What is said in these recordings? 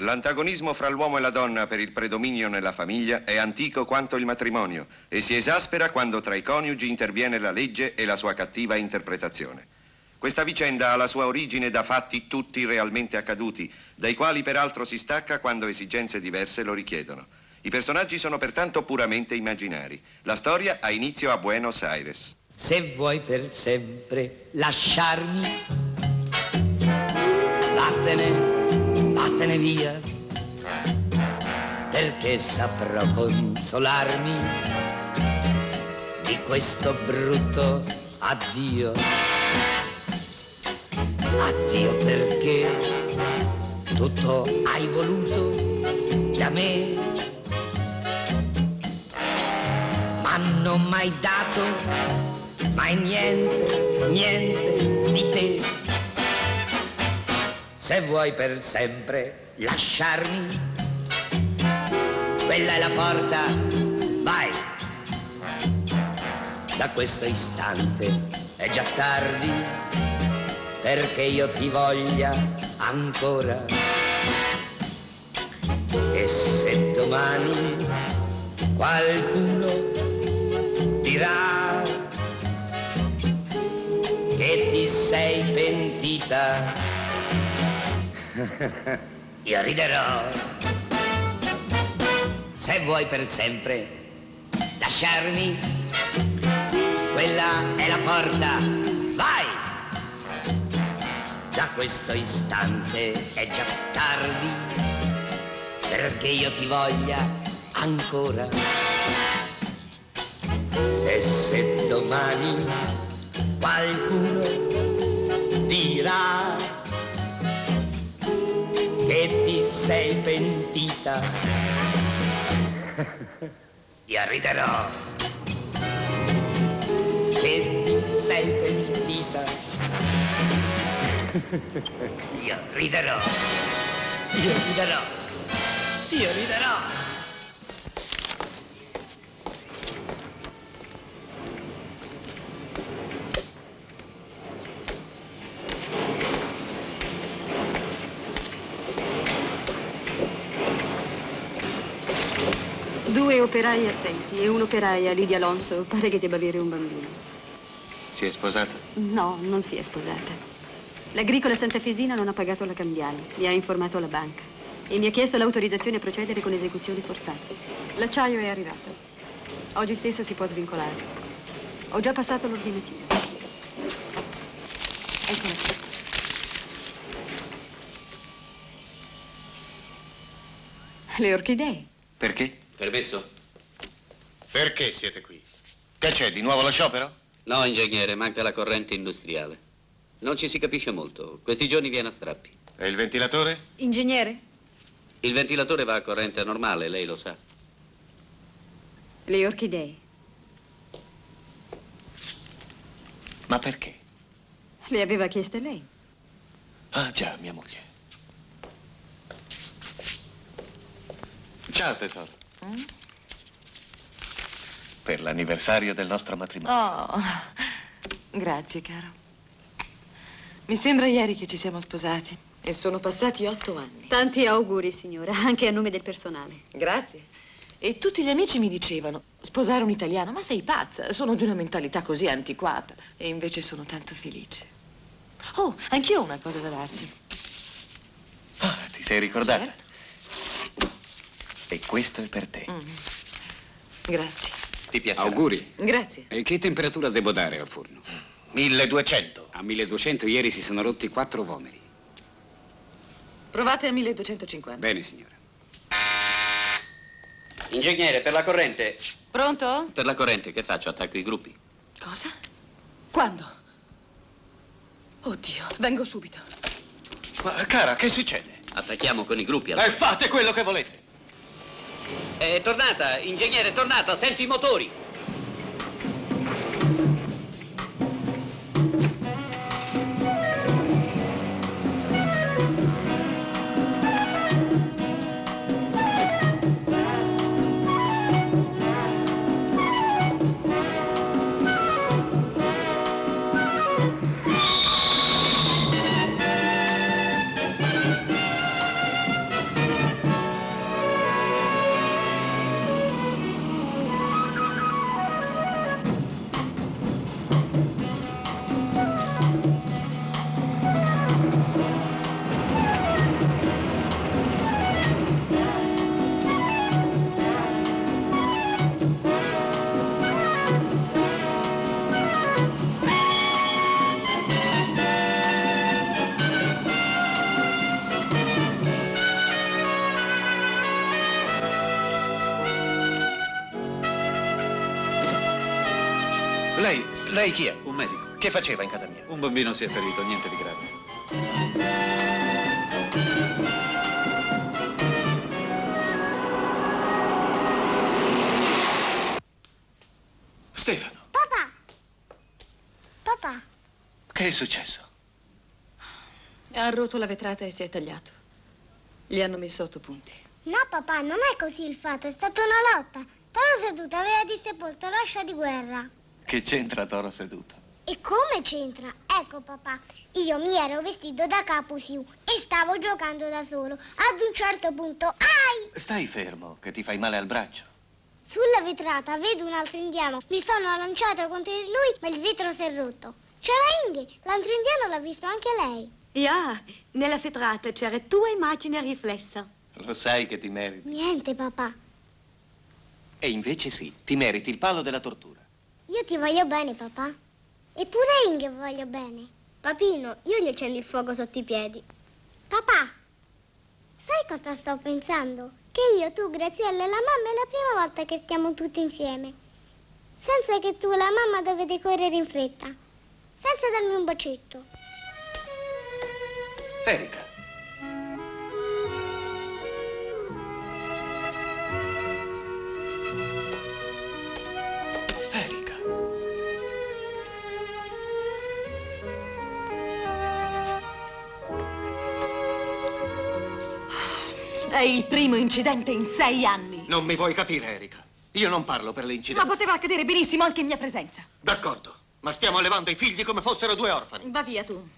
L'antagonismo fra l'uomo e la donna per il predominio nella famiglia è antico quanto il matrimonio e si esaspera quando tra i coniugi interviene la legge e la sua cattiva interpretazione. Questa vicenda ha la sua origine da fatti tutti realmente accaduti, dai quali peraltro si stacca quando esigenze diverse lo richiedono. I personaggi sono pertanto puramente immaginari. La storia ha inizio a Buenos Aires. Se vuoi per sempre lasciarmi, vattene via, perché saprò consolarmi di questo brutto addio. Addio perché tutto hai voluto da me, ma non m'hai dato mai niente di te. Se vuoi per sempre lasciarmi, quella è la porta, vai. Da questo istante è già tardi, perché io ti voglia ancora. E se domani qualcuno dirà che ti sei pentita, io riderò. Se vuoi per sempre lasciarmi, quella è la porta, vai! Da questo istante è già tardi, perché io ti voglia ancora. E se domani qualcuno dirà che ti sei pentita, io riderò. Che ti sei pentita, io riderò. Io riderò. Io riderò. Due operai assenti e un'operaia, Lidia Alonso, pare che debba avere un bambino. Si è sposata? No, non si è sposata. L'agricola santafesina non ha pagato la cambiale, mi ha informato la banca e mi ha chiesto l'autorizzazione a procedere con esecuzioni forzate. L'acciaio è arrivato. Oggi stesso si può svincolare. Ho già passato l'ordinativa. Eccola qui. Le orchidee. Perché? Permesso? Perché siete qui? Che c'è, di nuovo lo sciopero? No, ingegnere, manca la corrente industriale. Non ci si capisce molto. Questi giorni viene a strappi. E il ventilatore? Ingegnere? Il ventilatore va a corrente normale, lei lo sa. Le orchidee. Ma perché? Le aveva chieste lei. Ah, già, mia moglie. Ciao, tesoro. Per l'anniversario del nostro matrimonio. Oh, grazie, caro. Mi sembra ieri che ci siamo sposati e sono passati 8 anni. Tanti auguri, signora, anche a nome del personale. Grazie. E tutti gli amici mi dicevano, sposare un italiano, ma sei pazza, sono di una mentalità così antiquata. E invece sono tanto felice. Oh, anch'io ho una cosa da darti. Ah, ti sei ricordata? Certo. E questo è per te. Grazie. Ti piacerà? Auguri. Grazie. E che temperatura devo dare al forno? 1200. A 1200 ieri si sono rotti 4 vomeri. Provate a 1250. Bene, signora. Ingegnere, per la corrente. Pronto? Per la corrente, che faccio? Attacco i gruppi. Cosa? Quando? Oddio, vengo subito. Ma, cara, che succede? Attacchiamo con i gruppi. allora. E fate quello che volete. È tornata, ingegnere, è tornata. Sento i motori. Lei chi è? Un medico. Che faceva in casa mia? Un bambino si è ferito, niente di grave. Stefano, Papà! Papà! che è successo? Ha rotto la vetrata e si è tagliato. Gli hanno messo 8 punti. No, papà, non è così il fatto, è stata una lotta. Toro Seduto aveva dissepolto l'ascia di guerra. Che c'entra Toro Seduto? E come c'entra? Ecco, papà, io mi ero vestito da capo Siu e stavo giocando da solo. Ad un certo punto, ai! Stai fermo, che ti fai male al braccio. Sulla vetrata vedo un altro indiano. Mi sono lanciata contro di lui, ma il vetro si è rotto. C'era Inge, l'altro indiano l'ha visto anche lei. Ja, nella vetrata c'era tua immagine riflessa. Lo sai che ti meriti. Niente, papà. E invece sì, ti meriti il palo della tortura. Io ti voglio bene, papà. Eppure Inge voglio bene. Papino, io gli accendo il fuoco sotto i piedi. Papà, sai cosa sto pensando? Che io, tu, Graziella e la mamma è la prima volta che stiamo tutti insieme. Senza che tu e la mamma dovete correre in fretta. Senza darmi un bacetto. Erika. Erika. È il primo incidente in 6 anni. Non mi vuoi capire, Erika. Io non parlo per le Ma incidenti. poteva accadere benissimo anche in mia presenza. D'accordo, ma stiamo allevando i figli come fossero 2 orfani. Va via tu.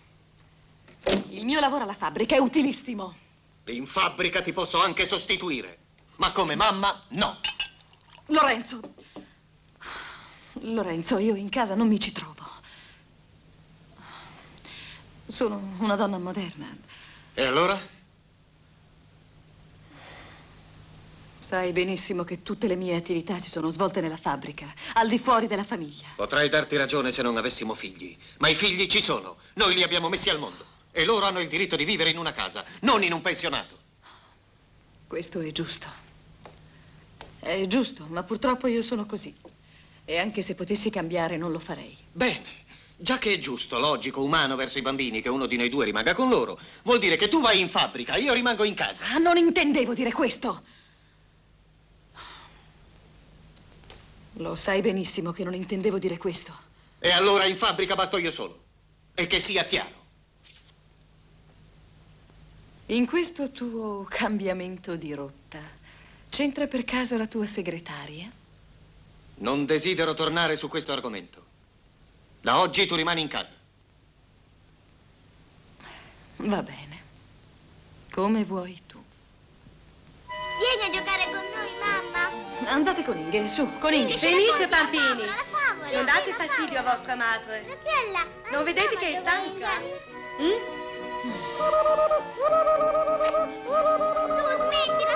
Il mio lavoro alla fabbrica è utilissimo. In fabbrica ti posso anche sostituire, ma come mamma, no. Lorenzo. Lorenzo, io in casa non mi ci trovo. Sono una donna moderna. E allora? Sai benissimo che tutte le mie attività si sono svolte nella fabbrica, al di fuori della famiglia. Potrei darti ragione se non avessimo figli, ma i figli ci sono. Noi li abbiamo messi al mondo e loro hanno il diritto di vivere in una casa, non in un pensionato. Questo è giusto. È giusto, ma purtroppo io sono così. E anche se potessi cambiare non lo farei. Bene, già che è giusto, logico, umano verso i bambini che uno di noi due rimanga con loro, vuol dire che tu vai in fabbrica e io rimango in casa. Ah, non intendevo dire questo. Lo sai benissimo che non intendevo dire questo. E allora in fabbrica basto io solo. E che sia chiaro. In questo tuo cambiamento di rotta, c'entra per caso la tua segretaria? Non desidero tornare su questo argomento. Da oggi tu rimani in casa. Va bene. Come vuoi tu. Vieni a giocare con noi, mamma. Andate con Inge, su, con Inge. Venite, bambini. La favola. Non date fastidio a vostra madre. Graziella. Non vedete che è stanca? Su, smettila,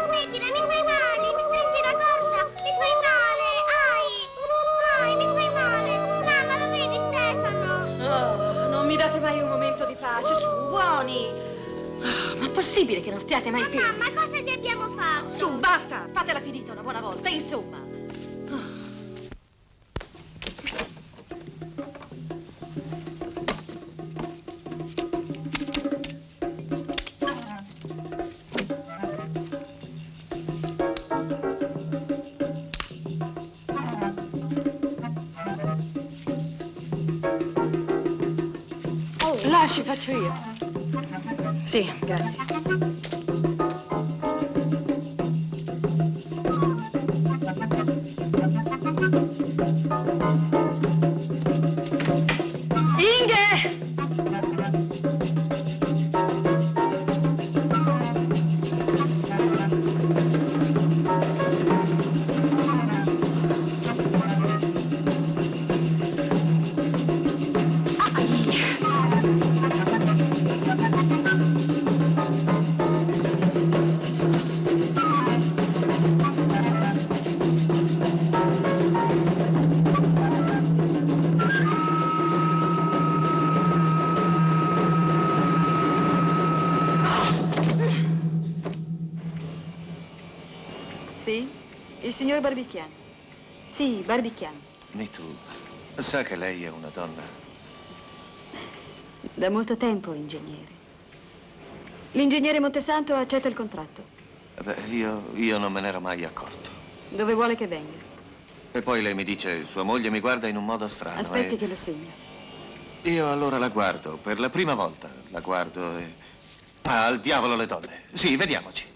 mi fai male, mi stringi la corda, mi fai male, ai, mi fai male. Mamma, lo vedi, Stefano? Oh, non mi date mai un momento di pace, su, buoni. Oh, ma è possibile che non stiate mai fermi? Mamma, cosa ti abbiamo fatto? Su, basta, fatela finita una buona volta, insomma. Lasci, faccio io. Sì, grazie. Inge! Sì? Il signor Barbichian. Sì, Barbichian. E tu? Sa che lei è una donna? Da molto tempo, ingegnere. L'ingegnere Montesanto accetta il contratto. Beh, io non me n'ero mai accorto. Dove vuole che venga? E poi lei mi dice, sua moglie mi guarda in un modo strano. Aspetti che lo segno. Io allora la guardo, per la prima volta. La guardo e... Ah, al diavolo le donne. Sì, vediamoci.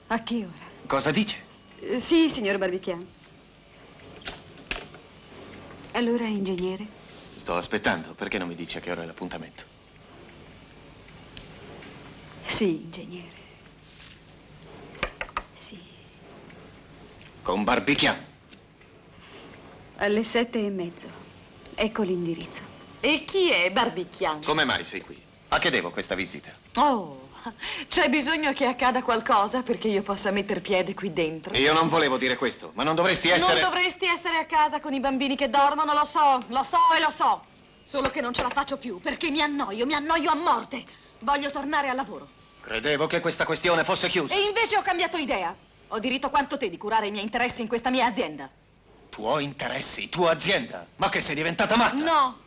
A che ora? Cosa dice? Sì, signor Barbichian. Allora, ingegnere? Sto aspettando, perché non mi dice a che ora è l'appuntamento? Sì, ingegnere. Sì. Con Barbichian. Alle 7:30. Ecco l'indirizzo. E chi è Barbichian? Come mai sei qui? A che devo questa visita? Oh, c'è bisogno che accada qualcosa perché io possa metter piede qui dentro. Io non volevo dire questo, ma non dovresti essere... Non dovresti essere a casa con i bambini che dormono, lo so e lo so. Solo che non ce la faccio più perché mi annoio a morte. Voglio tornare al lavoro. Credevo che questa questione fosse chiusa. E invece ho cambiato idea. Ho diritto quanto te di curare i miei interessi in questa mia azienda. Tuoi interessi, tua azienda? Ma che sei diventata matta? No.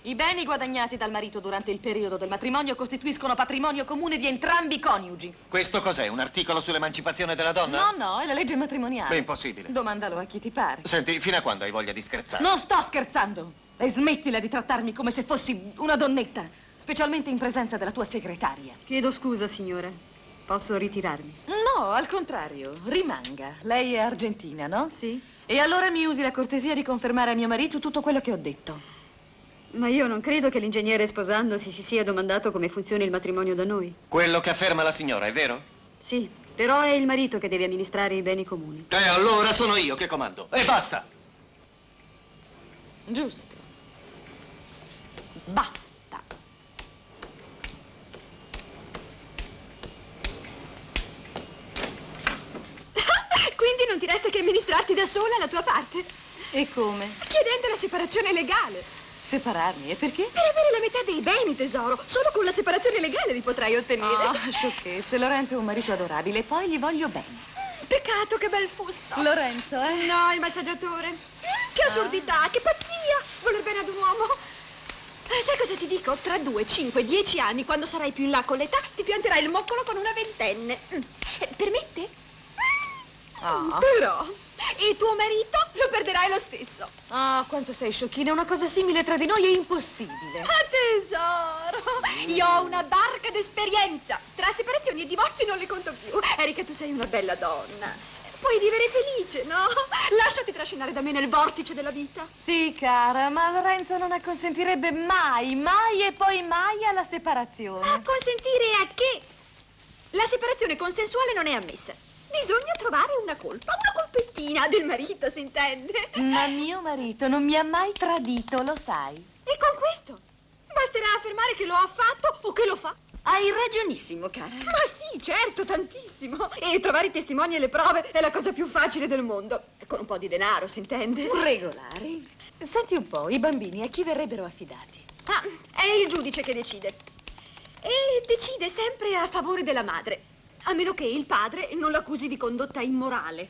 I beni guadagnati dal marito durante il periodo del matrimonio costituiscono patrimonio comune di entrambi i coniugi. Questo cos'è? Un articolo sull'emancipazione della donna? No, è la legge matrimoniale. Beh, impossibile. Domandalo a chi ti pare. Senti, fino a quando hai voglia di scherzare? Non sto scherzando. E smettila di trattarmi come se fossi una donnetta, specialmente in presenza della tua segretaria. Chiedo scusa, signora. Posso ritirarmi? No, al contrario, rimanga. Lei è argentina, no? Sì. E allora mi usi la cortesia di confermare a mio marito tutto quello che ho detto. Ma io non credo che l'ingegnere sposandosi si sia domandato come funziona il matrimonio da noi. Quello che afferma la signora, è vero? Sì, però è il marito che deve amministrare i beni comuni. E allora sono io che comando. E basta! Giusto. Basta. Quindi non ti resta che amministrarti da sola la tua parte? E come? Chiedendo la separazione legale. Separarmi, e perché? Per avere la metà dei beni, tesoro. Solo con la separazione legale li potrai ottenere. Ah, sciocchezze. Lorenzo è un marito adorabile e poi gli voglio bene. Peccato, che bel fusto. Lorenzo, eh? No, il massaggiatore. Che assurdità, che pazzia. Voler bene ad un uomo. Sai cosa ti dico? Tra 2, 5, 10 anni, quando sarai più in là con l'età, ti pianterai il moccolo con una ventenne. Permette? Però, e tuo marito lo perderai lo stesso. Ah, quanto sei sciocchina. Una cosa simile tra di noi è impossibile. Ah, tesoro, io ho una barca d'esperienza. Tra separazioni e divorzi non le conto più. Erika, tu sei una bella donna. Puoi vivere felice, no? Lasciati trascinare da me nel vortice della vita. Sì, cara, ma Lorenzo non acconsentirebbe mai e poi mai alla separazione. A consentire a che? La separazione consensuale non è ammessa. Bisogna trovare una colpa, una colpettina del marito, si intende? Ma mio marito non mi ha mai tradito, lo sai. E con questo? Basterà affermare che lo ha fatto o che lo fa. Hai ragionissimo, cara. Ma sì, certo, tantissimo. E trovare i testimoni e le prove è la cosa più facile del mondo. Con un po' di denaro, si intende? Regolare. Senti un po', i bambini a chi verrebbero affidati? Ah, è il giudice che decide. E decide sempre a favore della madre. A meno che il padre non l'accusi di condotta immorale.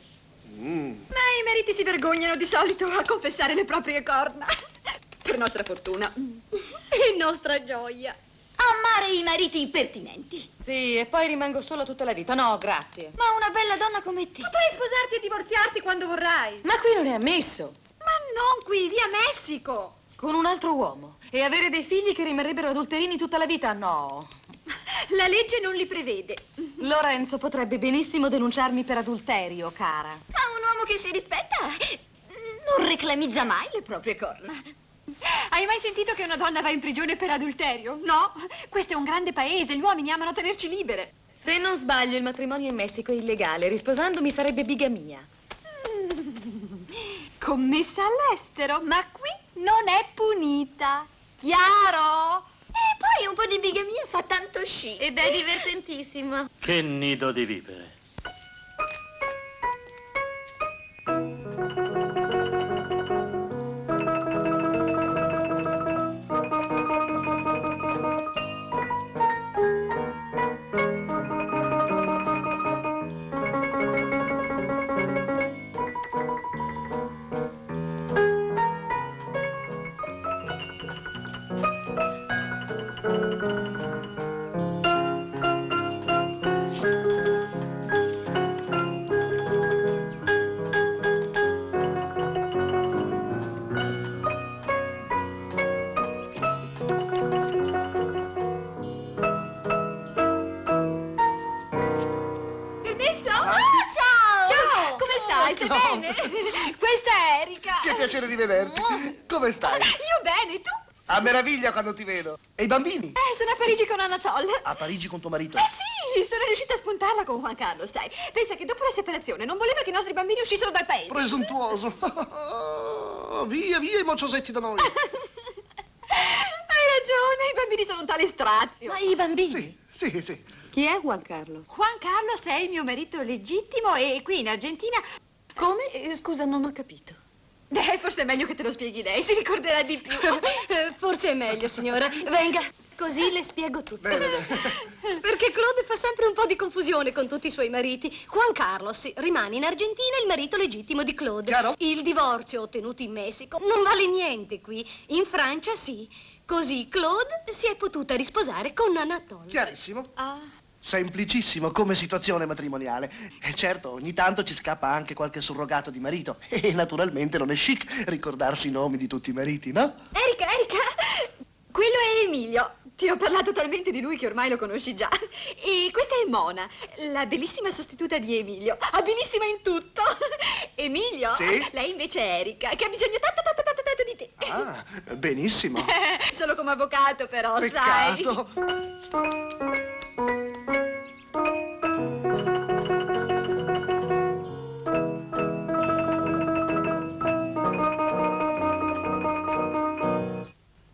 Ma i mariti si vergognano di solito a confessare le proprie corna. Per nostra fortuna. E nostra gioia. Amare i mariti impertinenti. Sì, e poi rimango sola tutta la vita. No, grazie. Ma una bella donna come te. Potrai sposarti e divorziarti quando vorrai. Ma qui non è ammesso. Ma non qui, via Messico. Con un altro uomo. E avere dei figli che rimarrebbero adulterini tutta la vita? No. La legge non li prevede. Lorenzo potrebbe benissimo denunciarmi per adulterio, cara. Ma un uomo che si rispetta non reclamizza mai le proprie corna. Hai mai sentito che una donna va in prigione per adulterio? No? Questo è un grande paese, gli uomini amano tenerci libere. Se non sbaglio, il matrimonio in Messico è illegale. Risposandomi sarebbe bigamia. Commessa all'estero, ma qui non è punita. Chiaro? E poi un po' di bigamia fa tanto chic. Ed è divertentissimo. Che nido di vipere. bene. Questa è Erika. Che piacere di vederti. Come stai? Io bene, tu? A meraviglia quando ti vedo. E i bambini? Sono a Parigi con Anatole. A Parigi con tuo marito? Sì, sono riuscita a spuntarla con Juan Carlos, sai. Pensa che dopo la separazione non voleva che i nostri bambini uscissero dal paese. Presuntuoso. Via, via i mociosetti da noi. Hai ragione, i bambini sono un tale strazio. Ma i bambini? Sì. Chi è Juan Carlos? Juan Carlos è il mio marito legittimo e qui in Argentina... Come? Scusa, non ho capito. Forse è meglio che te lo spieghi lei, si ricorderà di più. Forse è meglio, signora. Venga, così le spiego tutto. Bene. Perché Claude fa sempre un po' di confusione con tutti i suoi mariti. Juan Carlos rimane in Argentina il marito legittimo di Claude. Chiaro? Il divorzio ottenuto in Messico non vale niente qui. In Francia sì. Così Claude si è potuta risposare con Anatole. Chiarissimo. Ah. Semplicissimo come situazione matrimoniale. E certo, ogni tanto ci scappa anche qualche surrogato di marito. E naturalmente non è chic ricordarsi i nomi di tutti i mariti, no? Erika, quello è Emilio. Ti ho parlato talmente di lui che ormai lo conosci già. E questa è Mona, la bellissima sostituta di Emilio. Abilissima in tutto. Emilio, sì? Lei invece è Erika, che ha bisogno tanto di te. Ah, benissimo. Solo come avvocato però, Peccato. sai.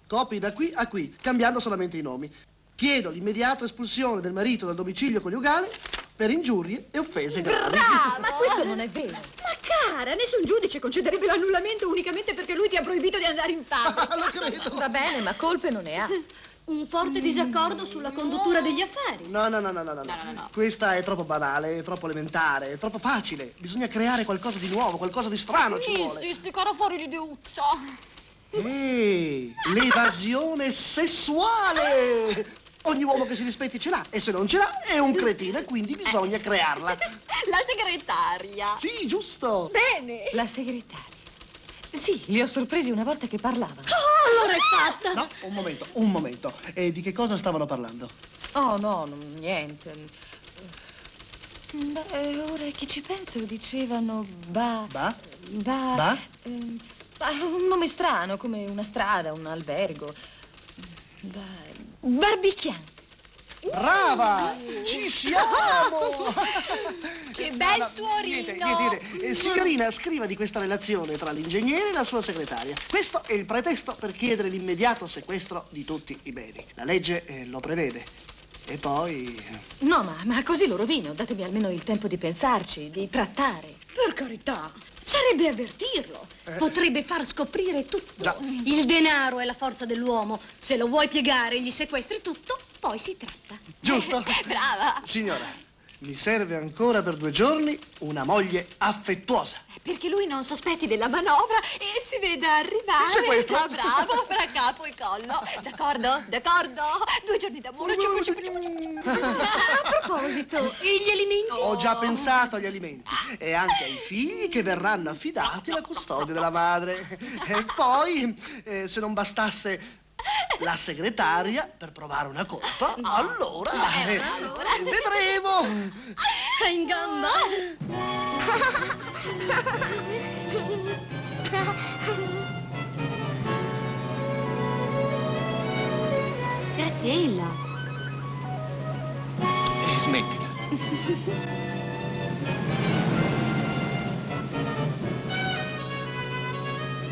Copi da qui a qui, cambiando solamente i nomi. Chiedo l'immediata espulsione del marito dal domicilio coniugale per ingiurie e offese gravi. Brava! Ma questo non è vero. Ma cara, nessun giudice concederebbe l'annullamento unicamente perché lui ti ha proibito di andare in fabbrica. Lo credo. Va bene, ma colpe non ne ha. Un forte disaccordo sulla conduttura degli affari. No. Questa è troppo banale, è troppo elementare, è troppo facile. Bisogna creare qualcosa di nuovo, qualcosa di strano ci vuole. Insisti, caro fuori l'idiuzza. L'evasione sessuale! Ogni uomo che si rispetti ce l'ha, e se non ce l'ha è un cretino, e quindi bisogna crearla. La segretaria. Sì, giusto. Bene. La segretaria. Sì, li ho sorpresi una volta che parlavano. Allora è fatta. No, un momento. E di che cosa stavano parlando? Oh, no, niente. Beh, ora che ci penso, dicevano Ba? Un nome strano, come una strada, un albergo. Barbichiante. Brava! Ci siamo! Che bel suorino! Niente. Signorina, scriva di questa relazione tra l'ingegnere e la sua segretaria. Questo è il pretesto per chiedere l'immediato sequestro di tutti i beni. La legge lo prevede. E poi... No, ma così lo rovino. Datemi almeno il tempo di pensarci, di trattare. Per carità, sarebbe avvertirlo. Potrebbe far scoprire tutto. Già. Il denaro è la forza dell'uomo. Se lo vuoi piegare, gli sequestri tutto, poi si tratta. Giusto? Brava. Signora, mi serve ancora per 2 giorni una moglie affettuosa. Perché lui non sospetti della manovra e si veda arrivare. Sequestro. Già, bravo, fra capo e collo. D'accordo? 2 giorni d'amore. A proposito, e gli alimenti? Ho già pensato agli alimenti e anche ai figli che verranno affidati alla custodia della madre. E poi, se non bastasse la segretaria per provare una colpa, allora vedremo. È in gamba? Graziella. Smettila.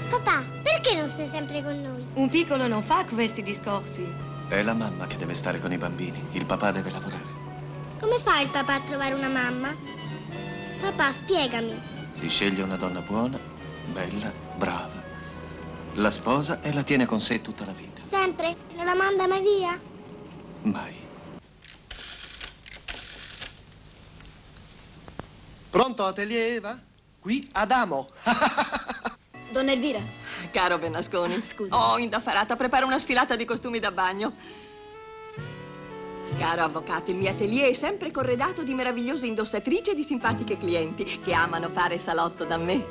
Papà, perché non sei sempre con noi? Un piccolo non fa questi discorsi. È la mamma che deve stare con i bambini. Il papà deve lavorare. Come fa il papà a trovare una mamma? Papà, spiegami. Si sceglie una donna buona, bella, brava. La sposa e la tiene con sé tutta la vita. Sempre? Non la manda mai via? Mai. Pronto, atelier Eva? Qui Adamo. Donna Elvira. Caro Bernasconi, Scusa. Ho indaffarata, preparo una sfilata di costumi da bagno. Caro avvocato, il mio atelier è sempre corredato di meravigliose indossatrici e di simpatiche clienti che amano fare salotto da me.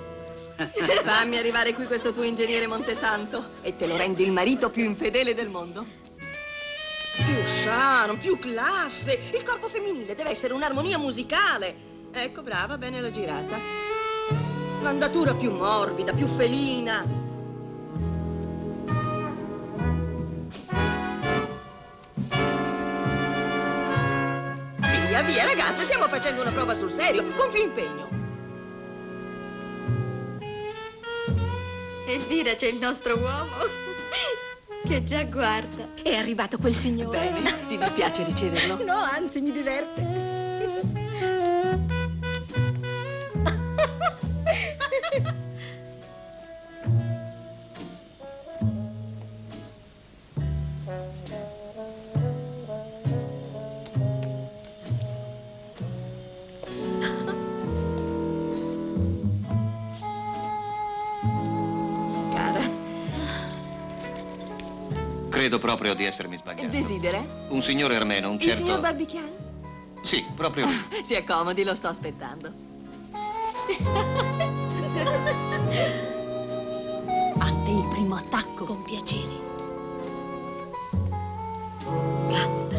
Fammi arrivare qui questo tuo ingegnere Montesanto e te lo rendi il marito più infedele del mondo. Più sano, più classe. Il corpo femminile deve essere un'armonia musicale. Ecco, brava, bene la girata. L'andatura più morbida, più felina. Via, via, ragazza, stiamo facendo una prova sul serio, con più impegno. Elvira, c'è il nostro uomo che già guarda. È arrivato quel signore. Bene, ti dispiace riceverlo? No, anzi, mi diverte. Credo proprio di essermi sbagliato. Desidera? Un signore armeno, un Il certo... signor Barbican? Sì, proprio lui. Si accomodi, lo sto aspettando. A te il primo attacco. Con piacere. Canta.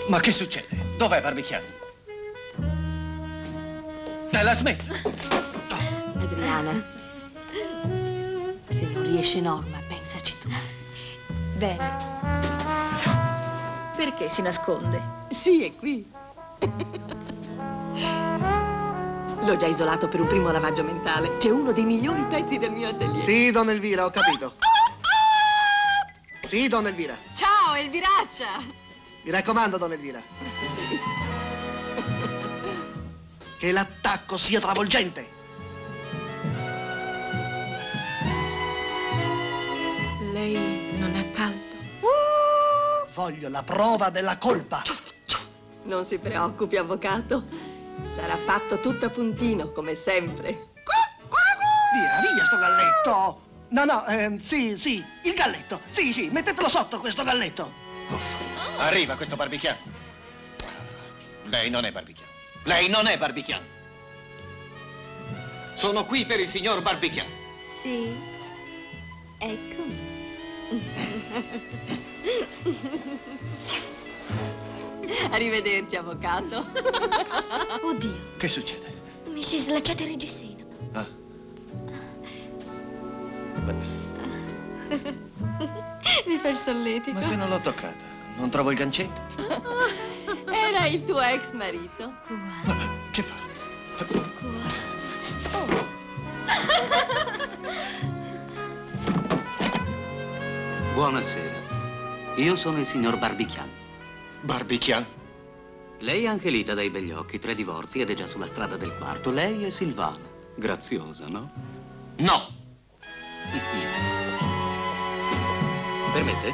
Ma che succede? Dov'è Barbican? La smetti! Adriana, se non riesce Norma, pensaci tu. Bene. Perché si nasconde? Sì, è qui. L'ho già isolato per un primo lavaggio mentale. C'è uno dei migliori pezzi del mio atelier. Sì, donna Elvira, ho capito. Sì, donna Elvira. Ciao, Elviraccia! Mi raccomando, donna Elvira. Sì. Che l'attacco sia travolgente. Lei non ha caldo? Voglio la prova della colpa. Non si preoccupi, avvocato. Sarà fatto tutto a puntino, come sempre. Via, via sto galletto. No, sì, il galletto. Sì, mettetelo sotto questo galletto. Arriva questo Barbican. Lei non è Barbican. Lei non è Barbican. Sono qui per il signor Barbican. Sì, ecco. Arrivederci, avvocato. Oddio, Che succede? Mi si è slacciata il reggiseno. Ah. Mi fa il solletico. Ma se non l'ho toccata, non trovo il gancetto. Era il tuo ex marito. Che fa? Buonasera. Io sono il signor Barbican. Barbican? Lei è Angelita dai begli occhi, 3 divorzi ed è già sulla strada del quarto. Lei è Silvana. Graziosa, no? No! Permette?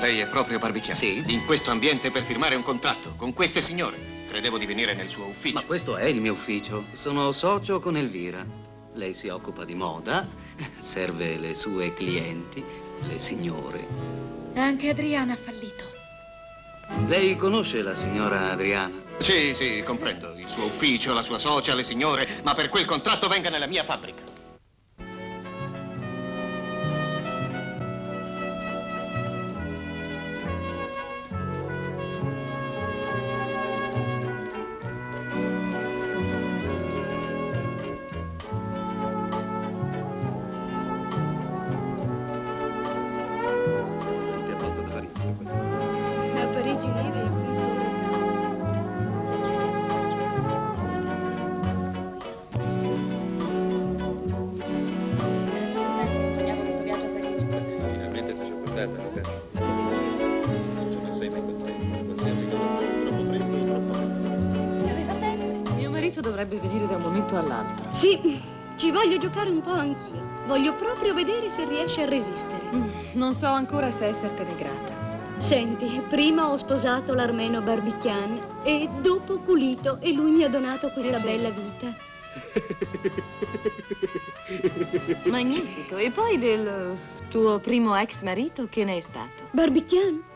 Lei è proprio Barbican? Sì. In questo ambiente per firmare un contratto con queste signore. Credevo di venire nel suo ufficio. Ma questo è il mio ufficio. Sono socio con Elvira. Lei si occupa di moda, serve le sue clienti, le signore. anche Adriana ha fallito. Lei conosce la signora Adriana? Sì, comprendo. Il suo ufficio, la sua socia, le signore, ma per quel contratto venga nella mia fabbrica. A Parigi neve e qui sole. Sogniamo questo viaggio a Parigi. Finalmente ti ci ho portata, Roberto. Non sono sempre contento. Qualsiasi cosa troppo freddo e troppo caldo. Mi aveva sempre. Mio marito dovrebbe venire da un momento all'altro. Sì, ci voglio giocare un po' anch'io. Voglio proprio vedere se riesce a resistere. Non so ancora se essertene grata. Senti, prima ho sposato l'armeno Barbican e dopo Culito e lui mi ha donato questa bella vita. Magnifico. E poi del tuo primo ex marito, che ne è stato? Barbican?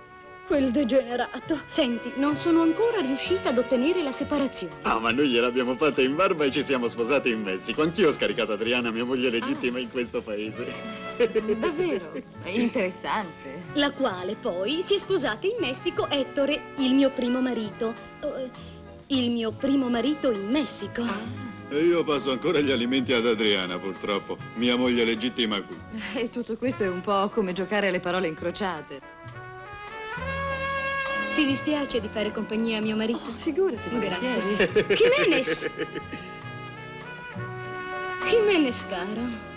Quel degenerato. Senti, non sono ancora riuscita ad ottenere la separazione. Ah, ma noi gliel'abbiamo fatta in barba e ci siamo sposati in Messico. Anch'io ho scaricato Adriana, mia moglie legittima, in questo paese. Davvero? È interessante. La quale poi si è sposata in Messico Ettore, il mio primo marito. Il mio primo marito in Messico. E io passo ancora gli alimenti ad Adriana, purtroppo. Mia moglie legittima qui. E tutto questo è un po' come giocare alle parole incrociate. Ti dispiace di fare compagnia a mio marito? Figurati. Grazie. Jimenez, caro.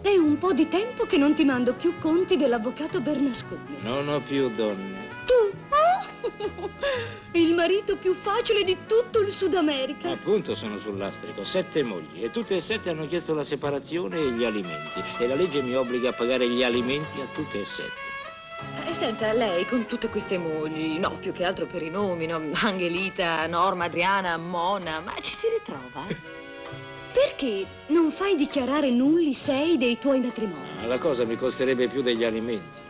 È un po' di tempo che non ti mando più conti dell'avvocato Bernasconi. Non ho più donne. Tu? Oh! Il marito più facile di tutto il Sud America. Appunto sono sul lastrico, 7 mogli e tutte e 7 hanno chiesto la separazione e gli alimenti. E la legge mi obbliga a pagare gli alimenti a tutte e 7. Senta, lei con tutte queste mogli, no, più che altro per i nomi, no? Angelita, Norma, Adriana, Mona, ma ci si ritrova? Perché non fai dichiarare nulli 6 dei tuoi matrimoni? La cosa mi costerebbe più degli alimenti.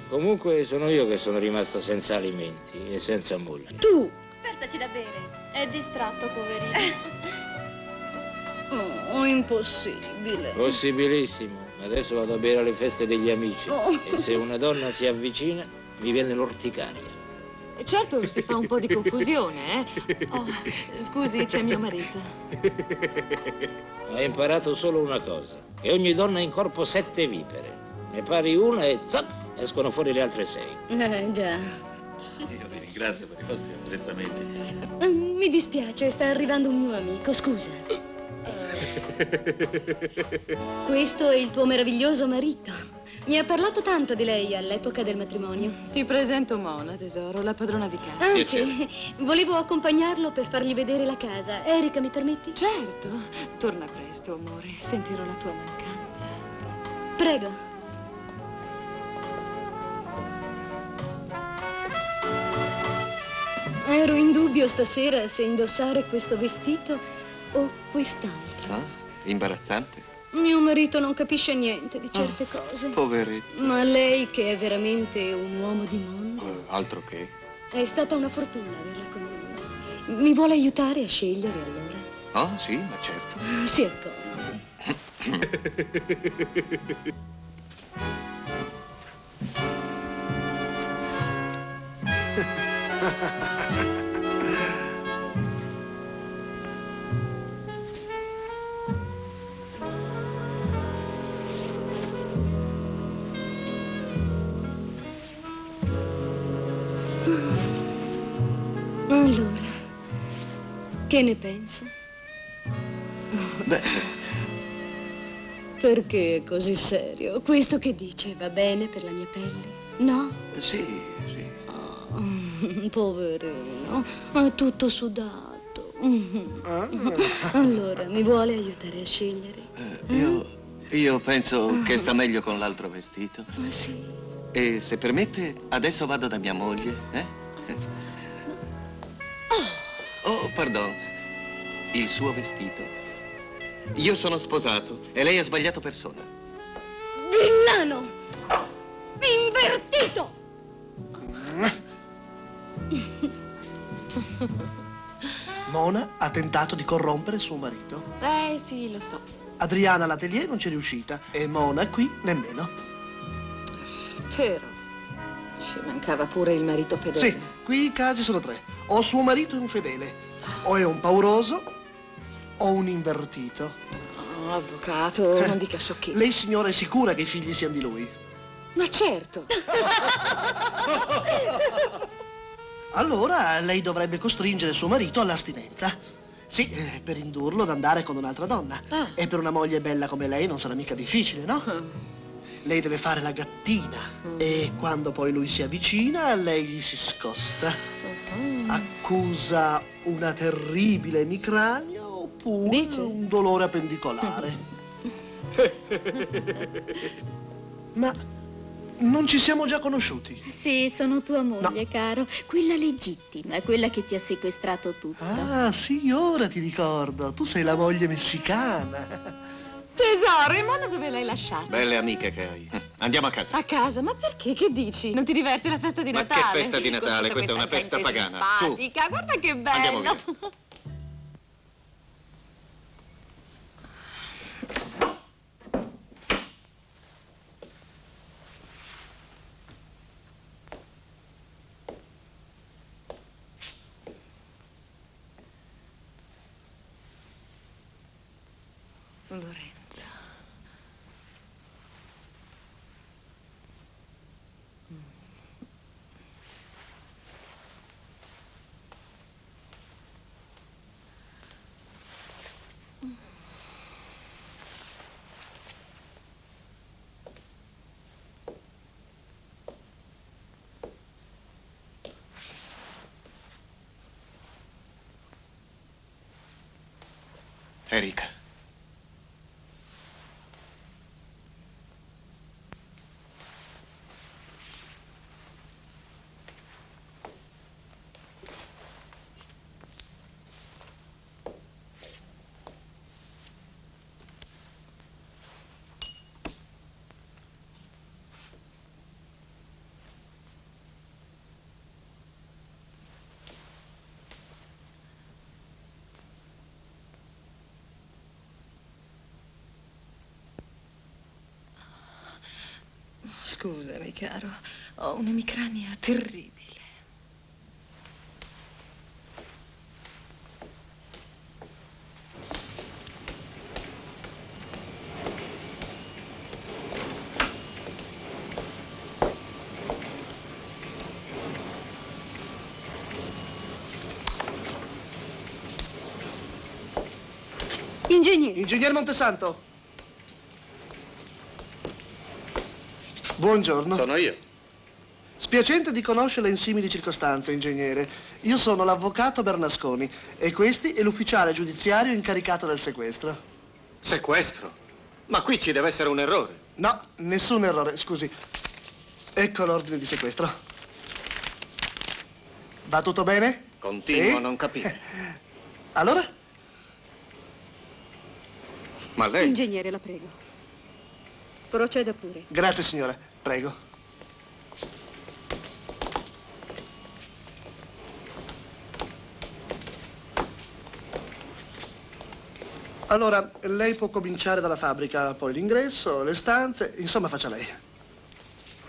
Comunque sono io che sono rimasto senza alimenti e senza moglie. Tu! Versaci da bere. È distratto, poverino. Oh, impossibile. Possibilissimo. Adesso vado a bere alle feste degli amici. Oh. E se una donna si avvicina, mi viene l'orticaria. Certo, si fa un po' di confusione, eh? Oh, scusi, c'è mio marito. Ho imparato solo una cosa, che ogni donna ha in corpo 7 vipere. Ne pari una e zac, escono fuori le altre 6. Già. Io vi ringrazio per i vostri apprezzamenti. Mi dispiace, sta arrivando un mio amico, scusa. Questo è il tuo meraviglioso marito. Mi ha parlato tanto di lei all'epoca del matrimonio. Ti presento Mona, tesoro, la padrona di casa. Anzi, volevo accompagnarlo per fargli vedere la casa. Erika, mi permetti? Certo. Torna presto, amore. Sentirò la tua mancanza. Prego. Ero in dubbio stasera se indossare questo vestito o quest'altro. Ah, imbarazzante. Mio marito non capisce niente di certe cose. Poveretto. Ma lei, che è veramente un uomo di mondo, Altro che. è stata una fortuna averla con lui. Mi vuole aiutare a scegliere allora? Oh, sì, ma certo. Si accomodi. Allora, che ne pensa? Beh, Perché è così serio? Questo che dice va bene per la mia pelle? No? sì, sì. Oh, poverino, è tutto sudato. Allora, mi vuole aiutare a scegliere? Io penso che sta meglio con l'altro vestito. Ah, sì? E se permette, adesso vado da mia moglie, eh? Oh, pardon. Il suo vestito. Io sono sposato e lei ha sbagliato persona. Villano! Invertito! Mona ha tentato di corrompere suo marito. Sì, lo so. Adriana all'atelier non c'è riuscita e Mona qui nemmeno. Però ci mancava pure il marito fedele. Sì, qui i casi sono 3. O suo marito è un fedele, o è un pauroso, o un invertito. Oh, avvocato, non dica sciocchezze. Lei, signora, è sicura che i figli siano di lui? Ma certo. Allora lei dovrebbe costringere suo marito all'astinenza. Sì, per indurlo ad andare con un'altra donna. E per una moglie bella come lei non sarà mica difficile, no? Lei deve fare la gattina e quando poi lui si avvicina, lei gli si scosta. Accusa una terribile emicrania oppure un dolore appendicolare. Ma non ci siamo già conosciuti? Sì, sono tua moglie, caro. Quella legittima, quella che ti ha sequestrato tutto. Ah, sì, ora ti ricordo. Tu sei la moglie messicana. Tesoro, e Mona dove l'hai lasciata? Belle amiche che hai. Andiamo a casa. A casa? Ma perché? Che dici? Non ti diverti alla festa di Natale? Ma che festa di Natale? Questa è una festa pagana. Su. Simpatica, guarda che bello. Andiamo via. Lorenzo. Erika. Scusami, caro, ho un'emicrania terribile. Ingegnere. Ingegner Montesanto. Buongiorno. Sono io. Spiacente di conoscerla in simili circostanze, ingegnere. Io sono l'avvocato Bernasconi e questi è l'ufficiale giudiziario incaricato del sequestro. Sequestro? Ma qui ci deve essere un errore. No, nessun errore, scusi. Ecco l'ordine di sequestro. Va tutto bene? Continuo a non capire. Allora? Ma lei... Ingegnere, la prego. Proceda pure. Grazie, signora. Prego. Allora, lei può cominciare dalla fabbrica, poi l'ingresso, le stanze, insomma faccia lei.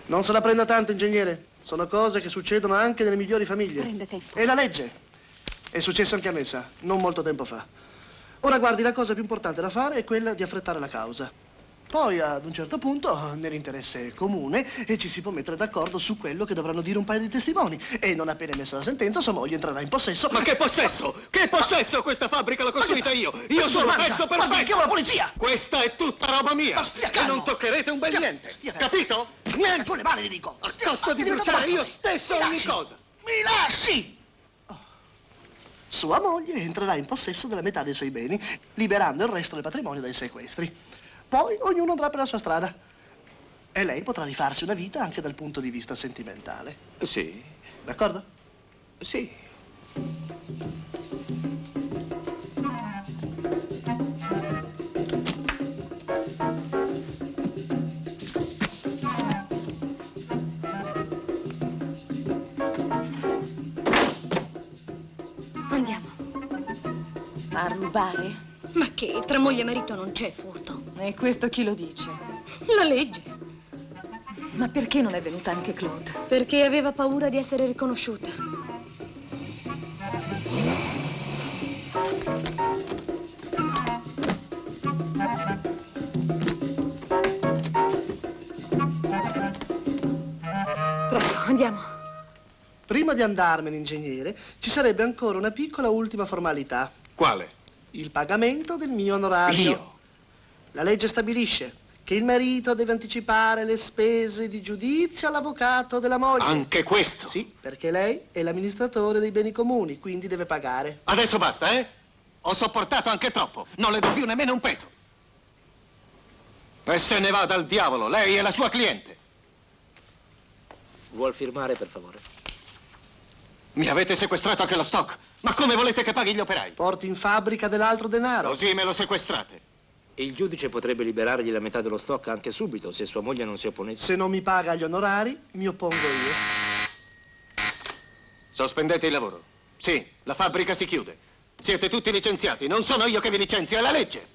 Non se la prenda tanto, ingegnere. Sono cose che succedono anche nelle migliori famiglie. Prenda tempo. È la legge. È successo anche a me, sa, non molto tempo fa. Ora, guardi, la cosa più importante da fare è quella di affrettare la causa. Poi, ad un certo punto, nell'interesse comune, ci si può mettere d'accordo su quello che dovranno dire un paio di testimoni. E non appena emessa la sentenza, sua moglie entrerà in possesso. Ma che possesso? Che possesso? Questa fabbrica l'ho costruita io! Io sono pezzo per pezzo! Chiamo la polizia! Questa è tutta roba mia! Ma stia E calmo! non toccherete un bel niente! Capito? Niente! Giù le mani, gli dico! A costo di bruciare io stesso Mi ogni lasci! cosa! Mi lasci! Sua moglie entrerà in possesso della metà dei suoi beni, liberando il resto del patrimonio dai sequestri. Poi ognuno andrà per la sua strada. E lei potrà rifarsi una vita anche dal punto di vista sentimentale. Sì. D'accordo? Sì. Andiamo. A rubare? Ma che? Tra moglie e marito non c'è furto. E questo chi lo dice? La legge. Ma perché non è venuta anche Claude? Perché aveva paura di essere riconosciuta. Presto, andiamo. Prima di andarmene, ingegnere, ci sarebbe ancora una piccola ultima formalità. Quale? Il pagamento del mio onorario. Io? La legge stabilisce che il marito deve anticipare le spese di giudizio all'avvocato della moglie. Anche questo? Sì, perché lei è l'amministratore dei beni comuni, quindi deve pagare. Adesso basta, eh? Ho sopportato anche troppo. Non le do più nemmeno un peso. E se ne va dal diavolo, lei è la sua cliente. Vuol firmare, per favore? Mi avete sequestrato anche lo stock. Ma come volete che paghi gli operai? Porti in fabbrica dell'altro denaro. Così me lo sequestrate. Il giudice potrebbe liberargli la metà dello stock anche subito, se sua moglie non si opponesse. Se non mi paga gli onorari, mi oppongo io. Sospendete il lavoro. Sì, la fabbrica si chiude. Siete tutti licenziati. Non sono io che vi licenzio, è la legge.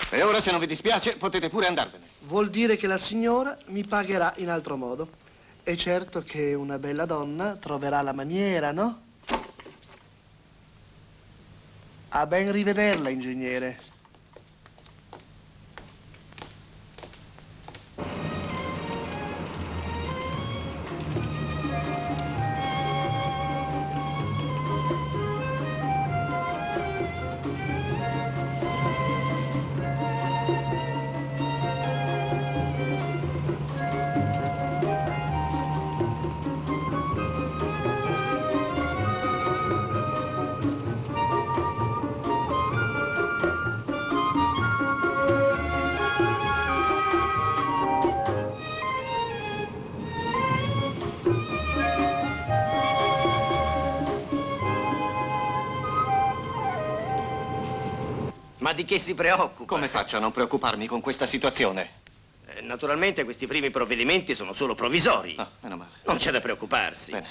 E ora, se non vi dispiace, potete pure andarvene. Vuol dire che la signora mi pagherà in altro modo. È certo che una bella donna troverà la maniera, no? A ben rivederla, ingegnere. Ma di che si preoccupa? Come faccio a non preoccuparmi con questa situazione? Naturalmente questi primi provvedimenti sono solo provvisori. Ah, meno male. Non c'è da preoccuparsi. Bene.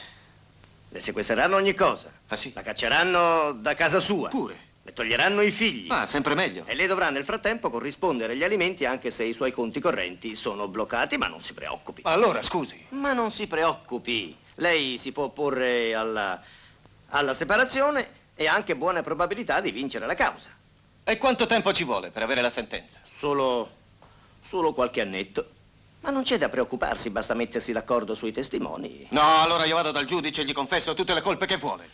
Le sequestreranno ogni cosa. Ah, sì? La cacceranno da casa sua. Pure. Le toglieranno i figli. Ah, sempre meglio. E lei dovrà nel frattempo corrispondere agli alimenti anche se i suoi conti correnti sono bloccati, ma non si preoccupi. Allora, scusi. Ma non si preoccupi. Lei si può opporre alla separazione e ha anche buone probabilità di vincere la causa. E quanto tempo ci vuole per avere la sentenza? Solo qualche annetto. Ma non c'è da preoccuparsi, basta mettersi d'accordo sui testimoni. No, allora io vado dal giudice e gli confesso tutte le colpe che vuole.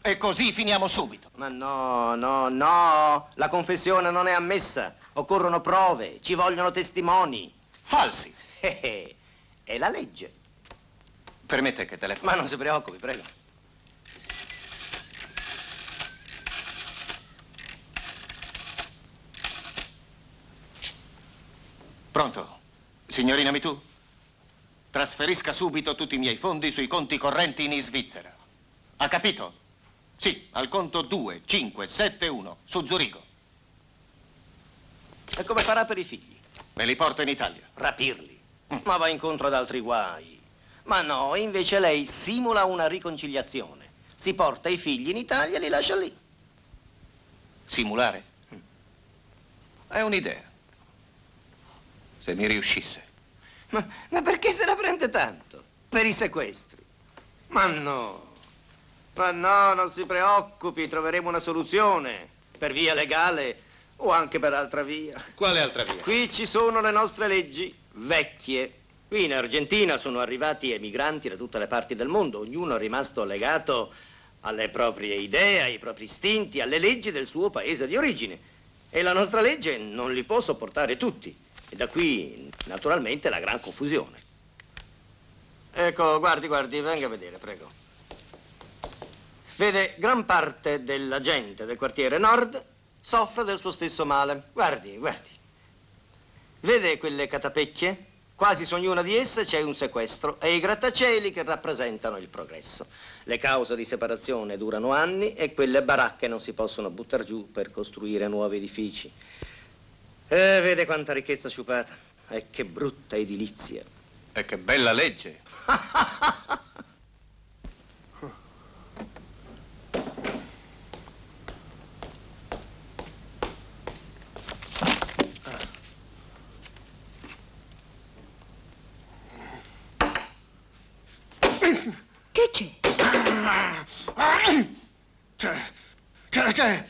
E così finiamo subito. Ma no, la confessione non è ammessa. Occorrono prove, ci vogliono testimoni. Falsi. È la legge. Permette che telefono. Ma non si preoccupi, prego. Pronto? Signorina Mitù? Trasferisca subito tutti i miei fondi sui conti correnti in Svizzera. Ha capito? Sì, al conto 2571 su Zurigo. E come farà per i figli? Me li porto in Italia. Rapirli? Ma va incontro ad altri guai. Ma no, invece lei simula una riconciliazione. Si porta i figli in Italia e li lascia lì. Simulare? È un'idea. Se mi riuscisse. Ma perché se la prende tanto? Per i sequestri? Ma no, non si preoccupi, troveremo una soluzione. Per via legale o anche per altra via. Quale altra via? Qui ci sono le nostre leggi vecchie. Qui in Argentina sono arrivati emigranti da tutte le parti del mondo. Ognuno è rimasto legato alle proprie idee, ai propri istinti, alle leggi del suo paese di origine. E la nostra legge non li può sopportare tutti. E da qui, naturalmente, la gran confusione. Ecco, guardi, venga a vedere, prego. Vede, gran parte della gente del quartiere nord soffre del suo stesso male. Guardi. Vede quelle catapecchie? Quasi su ognuna di esse c'è un sequestro e i grattacieli che rappresentano il progresso. Le cause di separazione durano anni e quelle baracche non si possono buttare giù per costruire nuovi edifici. Vede quanta ricchezza sciupata. E che brutta edilizia. E che bella legge. Che c'è?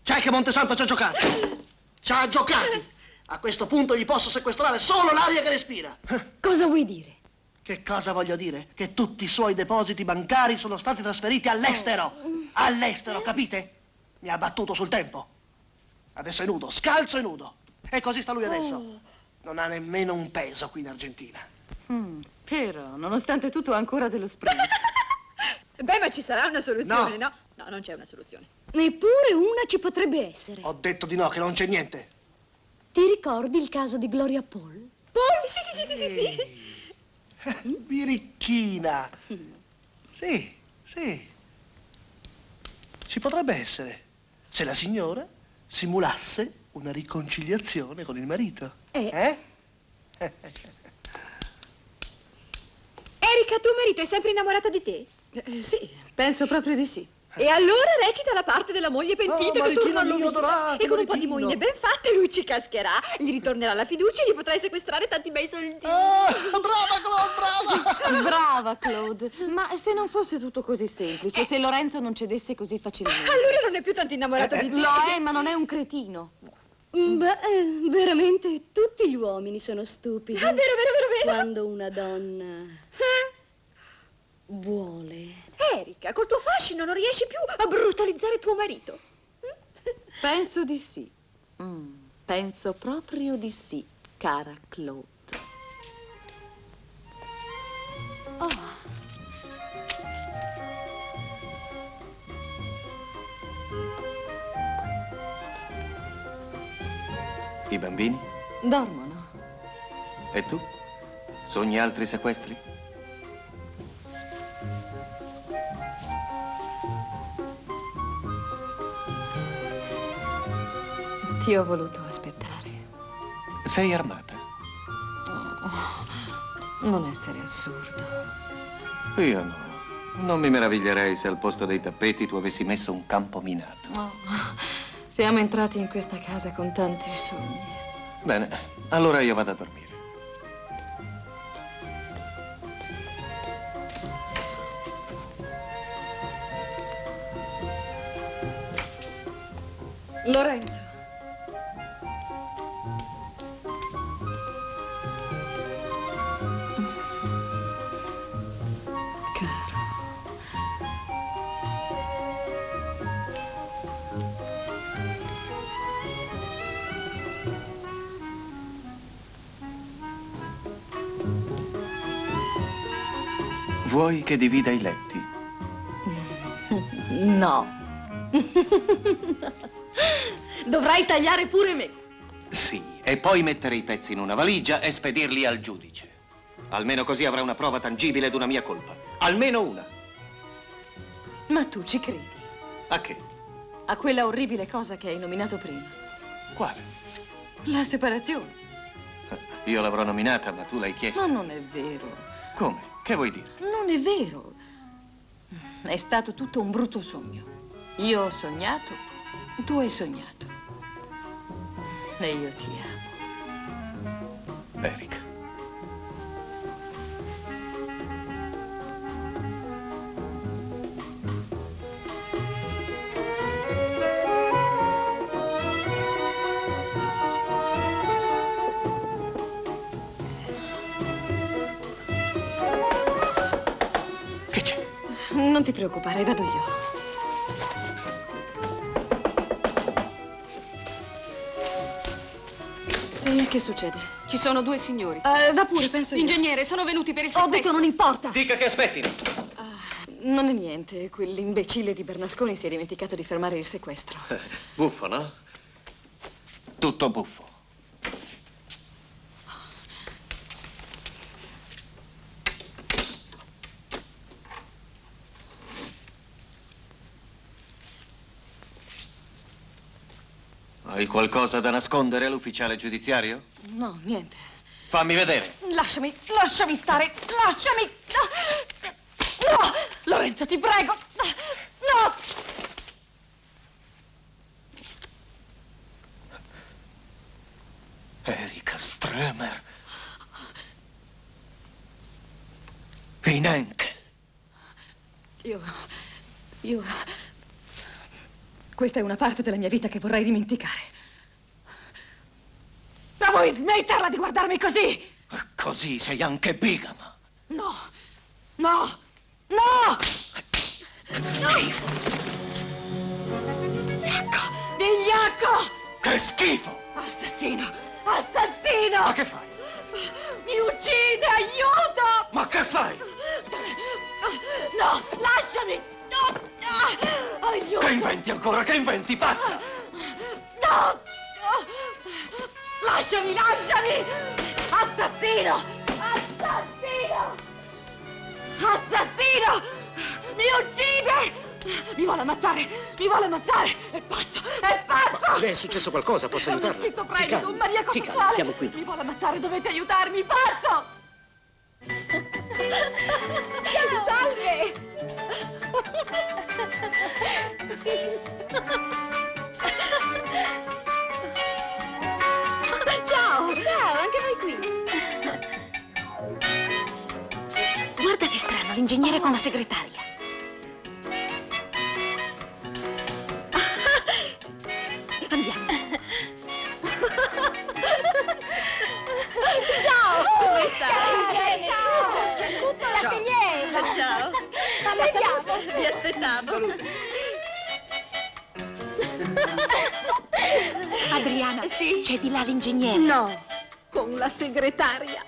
C'è che Montesanto ci ha giocato. Ci ha giocati. A questo punto gli posso sequestrare solo l'aria che respira. Cosa vuoi dire? Che cosa voglio dire? Che tutti i suoi depositi bancari sono stati trasferiti all'estero. All'estero, capite? Mi ha battuto sul tempo. Adesso è nudo, scalzo e nudo. E così sta lui adesso. Non ha nemmeno un peso qui in Argentina. Però, nonostante tutto, ha ancora dello sprint. Beh, ma ci sarà una soluzione, no? No, non c'è una soluzione. Neppure una ci potrebbe essere. Ho detto di no, che non c'è niente. Ti ricordi il caso di Gloria Paul? Paul? Sì. Birichina. Sì. Ci potrebbe essere, se la signora simulasse una riconciliazione con il marito. Erika, tuo marito è sempre innamorato di te? Sì, penso proprio di sì. E allora recita la parte della moglie pentita che torna all'uomo. E con un po' di moine ben fatte lui ci cascherà, gli ritornerà la fiducia e gli potrai sequestrare tanti bei soldini. Brava, Claude, brava! Brava, Claude. Ma se non fosse tutto così semplice, se Lorenzo non cedesse così facilmente... Allora non è più tanto innamorato di te. Lo è, ma non è un cretino. Beh, veramente tutti gli uomini sono stupidi. Ah, vero. Quando una donna vuole. Erika, col tuo fascino non riesci più a brutalizzare tuo marito. Penso di sì. Penso proprio di sì, cara Claude. Oh. I bambini? Dormono. E tu? Sogni altri sequestri? Ti ho voluto aspettare. Sei armata? Non essere assurdo. Io no. Non mi meraviglierei se al posto dei tappeti tu avessi messo un campo minato. Oh, siamo entrati in questa casa con tanti sogni. Bene, allora io vado a dormire. Lorenzo. Vuoi che divida i letti? No. Dovrai tagliare pure me. Sì, e poi mettere i pezzi in una valigia e spedirli al giudice. Almeno così avrà una prova tangibile d'una mia colpa. Almeno una. Ma tu ci credi? A che? A quella orribile cosa che hai nominato prima. Quale? La separazione. Io l'avrò nominata, ma tu l'hai chiesta. Ma non è vero. Come? Che vuoi dire? Non è vero. È stato tutto un brutto sogno. Io ho sognato, tu hai sognato. E io ti amo. Erika. Che c'è? Non ti preoccupare, vado io. Sì, che succede? Ci sono due signori. Va pure, penso io. Ingegnere, sono venuti per il Ho sequestro. detto non importa. Dica che aspettino. Non è niente. Quell'imbecille di Bernasconi si è dimenticato di fermare il sequestro. Buffo, no? Tutto buffo. Hai qualcosa da nascondere all'ufficiale giudiziario? No, niente. Fammi vedere. Lasciami stare. Lasciami. No! Lorenzo, ti prego. No! Erika Stremer. In Henkel. Io... Questa è una parte della mia vita che vorrei dimenticare. Ma vuoi smetterla di guardarmi così? Così sei anche bigama. No! No! No! Schifo. Vigliacco! Che schifo! Assassino! Assassino! Ma che fai? Mi uccide! Aiuto! Ma che fai? No! Lasciami! No! Aiuto! Che inventi ancora? Che inventi, pazza? No! Lasciami! Assassino! Assassino! Assassino! Mi uccide! Mi vuole ammazzare! È pazzo! Ma le è successo qualcosa? Posso È uno aiutarla? schizofrenico, un maniaco si calmi, sessuale! siamo qui. Mi vuole ammazzare, dovete aiutarmi! Pazzo! Salve! Ciao, anche voi qui. Adriano, l'ingegnere con la segretaria. Andiamo. Ciao! Come stai? Ciao! C'è tutto l'atelier! Ciao! Andiamo! Vi aspettavo. Salute. Adriana, sì? C'è di là l'ingegnere. No, con la segretaria.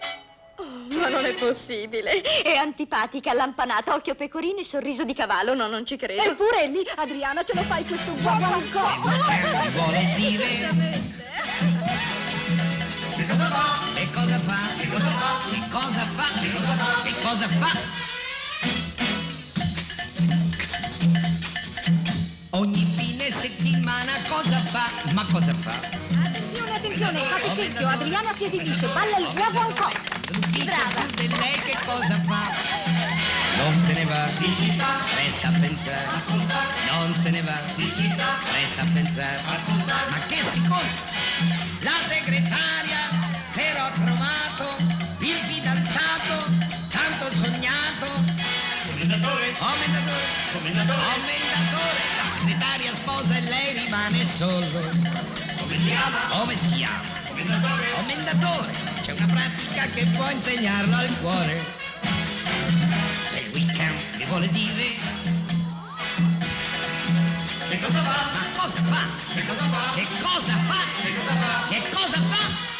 Oh, ma non è possibile. È antipatica, lampanata, occhio pecorino e sorriso di cavallo. No, non ci credo. Eppure è lì, Adriana, ce lo fai questo guaguancò. Vuole dire che cosa fa? Che cosa fa? Che cosa fa? Che cosa fa? Che cosa fa? Che cosa fa? Ogni fine settimana cosa fa? Ma cosa fa? Attenzione, attenzione, fate cerchio, Adriano a piedi liscio, balla il guaguancò. Brava! E lei che cosa fa? Non se ne va, resta a pensare. Non se ne va, resta a pensare. Ma che si conta? La segretaria, però ho trovato il fidanzato, tanto sognato. Commendatore, la segretaria sposa e lei rimane solo. Come si chiama? Come si chiama? Commendatore, c'è una pratica che può insegnarlo al cuore. Nel weekend mi vuole dire che cosa fa? Ma cosa fa? Che cosa fa? Che cosa fa? Che cosa fa? Che cosa fa?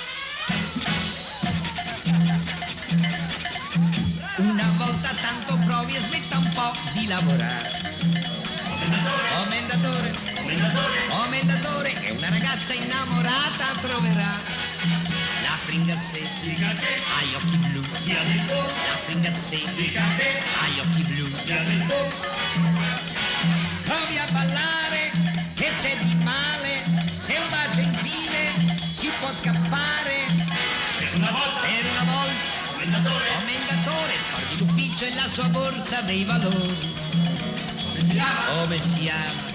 Una volta tanto provi e smetta un po' di lavorare. Commendatore, che una ragazza innamorata troverà. La stringa a sé, ha gli occhi blu. La stringa a sé, ha gli occhi blu. Provi a ballare, che c'è di male? Se un bacio infine ci può scappare. Per una volta. Commendatore, scordi l'ufficio e la sua borsa dei valori. Come si chiama?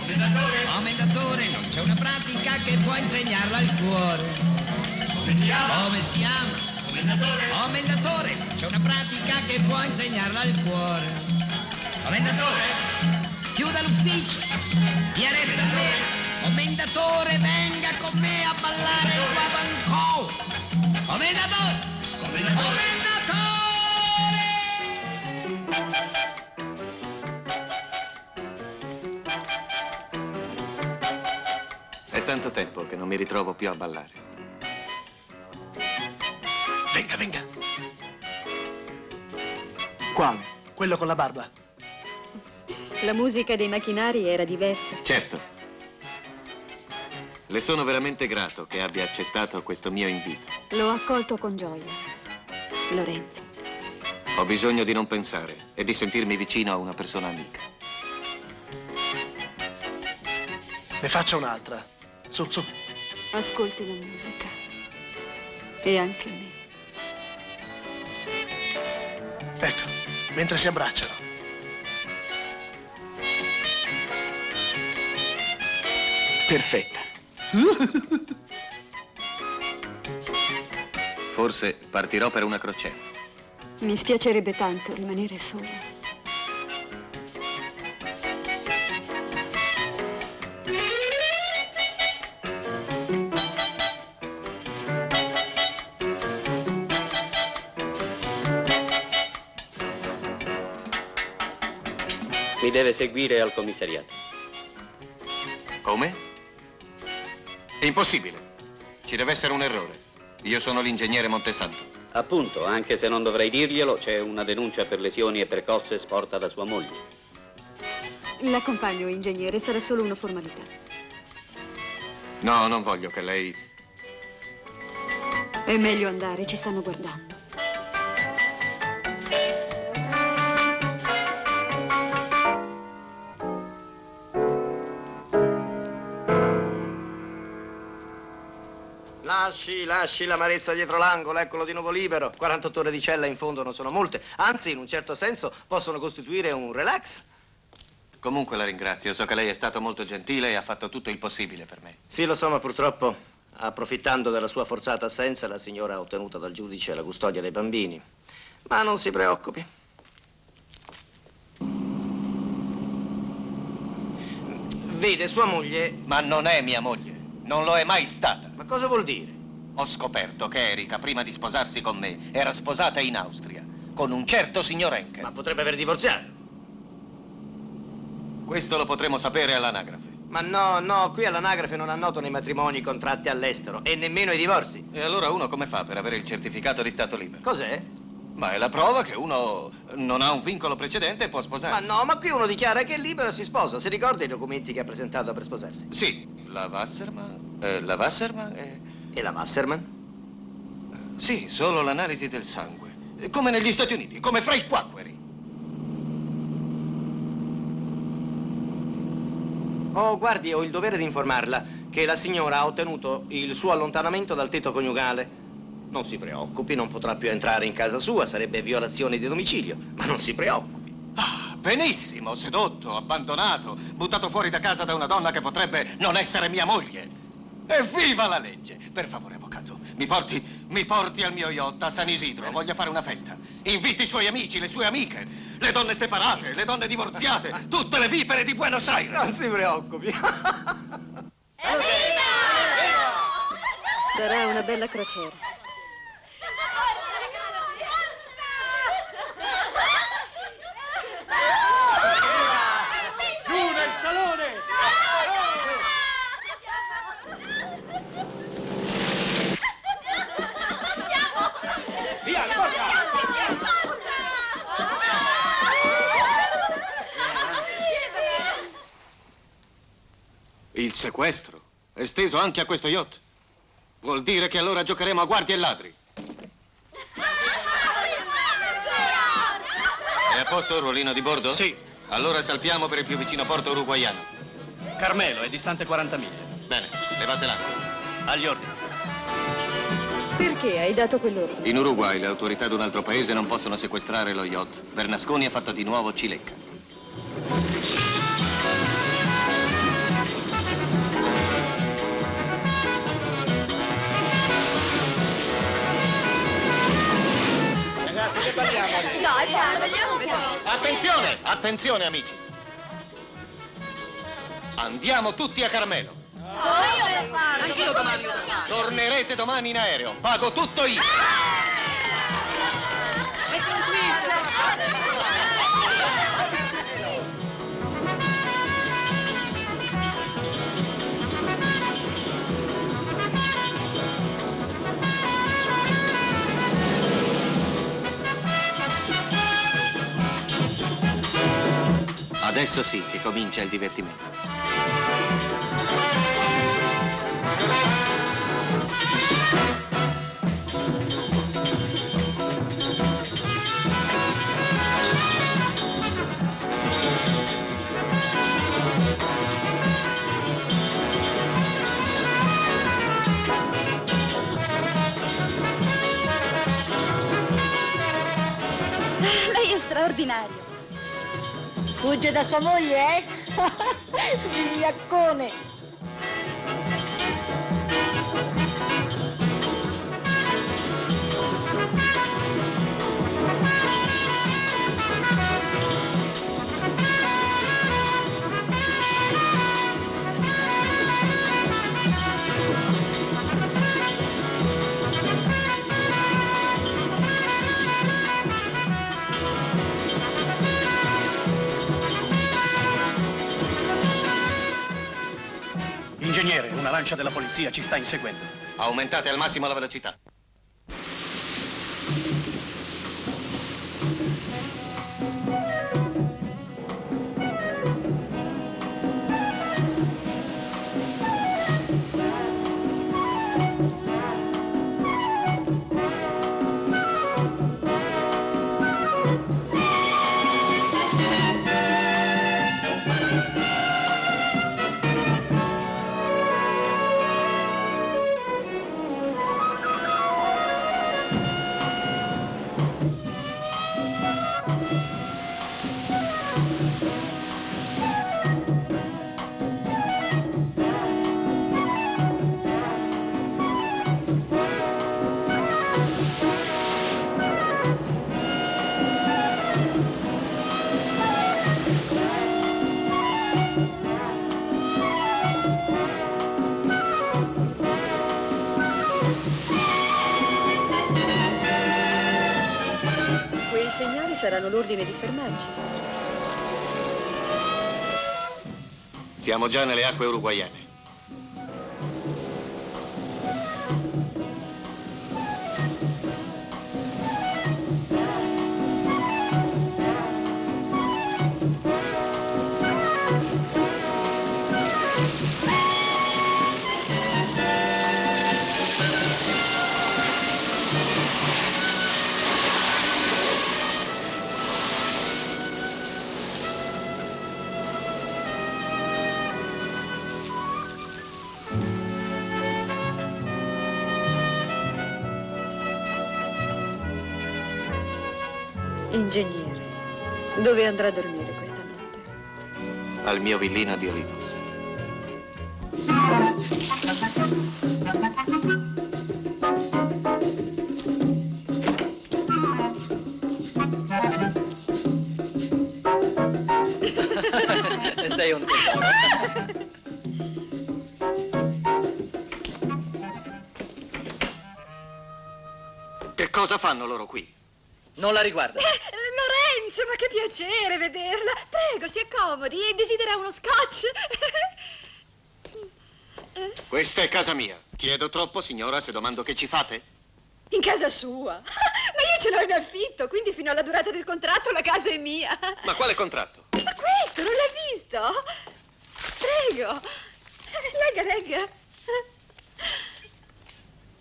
Commendatore, non c'è una pratica che può insegnarlo al cuore. Come si chiama? Commendatore, non c'è una pratica che può insegnarlo al cuore. Commendatore, chiuda l'ufficio, dia retta a me. Commendatore, venga con me a ballare il guaguancò. Commendatore! È tanto tempo che non mi ritrovo più a ballare. Venga. Quale? Quello con la barba. La musica dei macchinari era diversa. Certo. Le sono veramente grato che abbia accettato questo mio invito. L'ho accolto con gioia. Lorenzo. Ho bisogno di non pensare e di sentirmi vicino a una persona amica. Ne faccia un'altra. Su. Ascolti la musica. E anche me. Ecco, mentre si abbracciano. Perfetta. Forse partirò per una crociera. Mi spiacerebbe tanto rimanere sola. Mi deve seguire al commissariato. Come? È impossibile. Ci deve essere un errore. Io sono l'ingegnere Montesanto. Appunto, anche se non dovrei dirglielo, c'è una denuncia per lesioni e percosse sporta da sua moglie. L'accompagno, ingegnere, sarà solo una formalità. No, non voglio che lei... È meglio andare, ci stanno guardando. Lasci l'amarezza dietro l'angolo, eccolo di nuovo libero. 48 ore di cella in fondo non sono molte, anzi in un certo senso possono costituire un relax. Comunque la ringrazio, so che lei è stato molto gentile e ha fatto tutto il possibile per me. Sì, lo so, ma purtroppo, approfittando della sua forzata assenza, la signora ha ottenuto dal giudice la custodia dei bambini. Ma non si preoccupi. Vede, sua moglie... Ma non è mia moglie. Non lo è mai stata. Ma cosa vuol dire? Ho scoperto che Erika, prima di sposarsi con me, era sposata in Austria, con un certo signor Henkel. Ma potrebbe aver divorziato. Questo lo potremo sapere all'anagrafe. Ma no, qui all'anagrafe non annotano i matrimoni contratti all'estero e nemmeno i divorzi. E allora uno come fa per avere il certificato di stato libero? Cos'è? Ma è la prova che uno non ha un vincolo precedente e può sposarsi. Ma no, ma qui uno dichiara che è libero e si sposa. Si ricorda i documenti che ha presentato per sposarsi? Sì, la Wasserman e... E la Wasserman? Sì, solo l'analisi del sangue. Come negli Stati Uniti, come fra i quacqueri. Oh, guardi, ho il dovere di informarla che la signora ha ottenuto il suo allontanamento dal tetto coniugale. Non si preoccupi, non potrà più entrare in casa sua, sarebbe violazione di domicilio, ma non si preoccupi. Ah, benissimo, sedotto, abbandonato, buttato fuori da casa da una donna che potrebbe non essere mia moglie. Evviva la legge! Per favore, avvocato, mi porti al mio yacht a San Isidro, voglio fare una festa. Inviti i suoi amici, le sue amiche, le donne separate, le donne divorziate, tutte le vipere di Buenos Aires. Non si preoccupi. Sarà una bella crociera. Giù nel salone! Via, Il sequestro? Esteso anche a questo yacht? Vuol dire che allora giocheremo a guardie e ladri. È a posto il ruolino di bordo? Sì. Allora salpiamo per il più vicino porto uruguaiano. Carmelo, è distante 40 miglia. Bene, levate l'ancora. Agli ordini. Perché hai dato quell'ordine? In Uruguay le autorità di un altro paese non possono sequestrare lo yacht. Bernasconi ha fatto di nuovo cilecca. Ragazzi, che balliamo? Attenzione, attenzione amici. Andiamo tutti a Carmelo. Anch'io domani. Tornerete domani in aereo. Pago tutto io. Adesso sì che comincia il divertimento. Lei è straordinario. Fugge da sua moglie, eh? Vigliaccone. Ingegnere, una lancia della polizia ci sta inseguendo. Aumentate al massimo la velocità. saranno l'ordine di fermarci. Siamo già nelle acque uruguaiane. Ingegnere, dove andrà a dormire questa notte? Al mio villino di Olivos. Sei un tesoro. Che cosa fanno loro qui? Non la riguarda. Lorenzo, ma che piacere vederla. Prego, si accomodi e desidera uno scotch. Questa è casa mia. Chiedo troppo, signora, se domando che ci fate? In casa sua. Ma io ce l'ho in affitto, quindi fino alla durata del contratto la casa è mia. Ma quale contratto? Ma questo, non l'ha visto? Prego. Legga.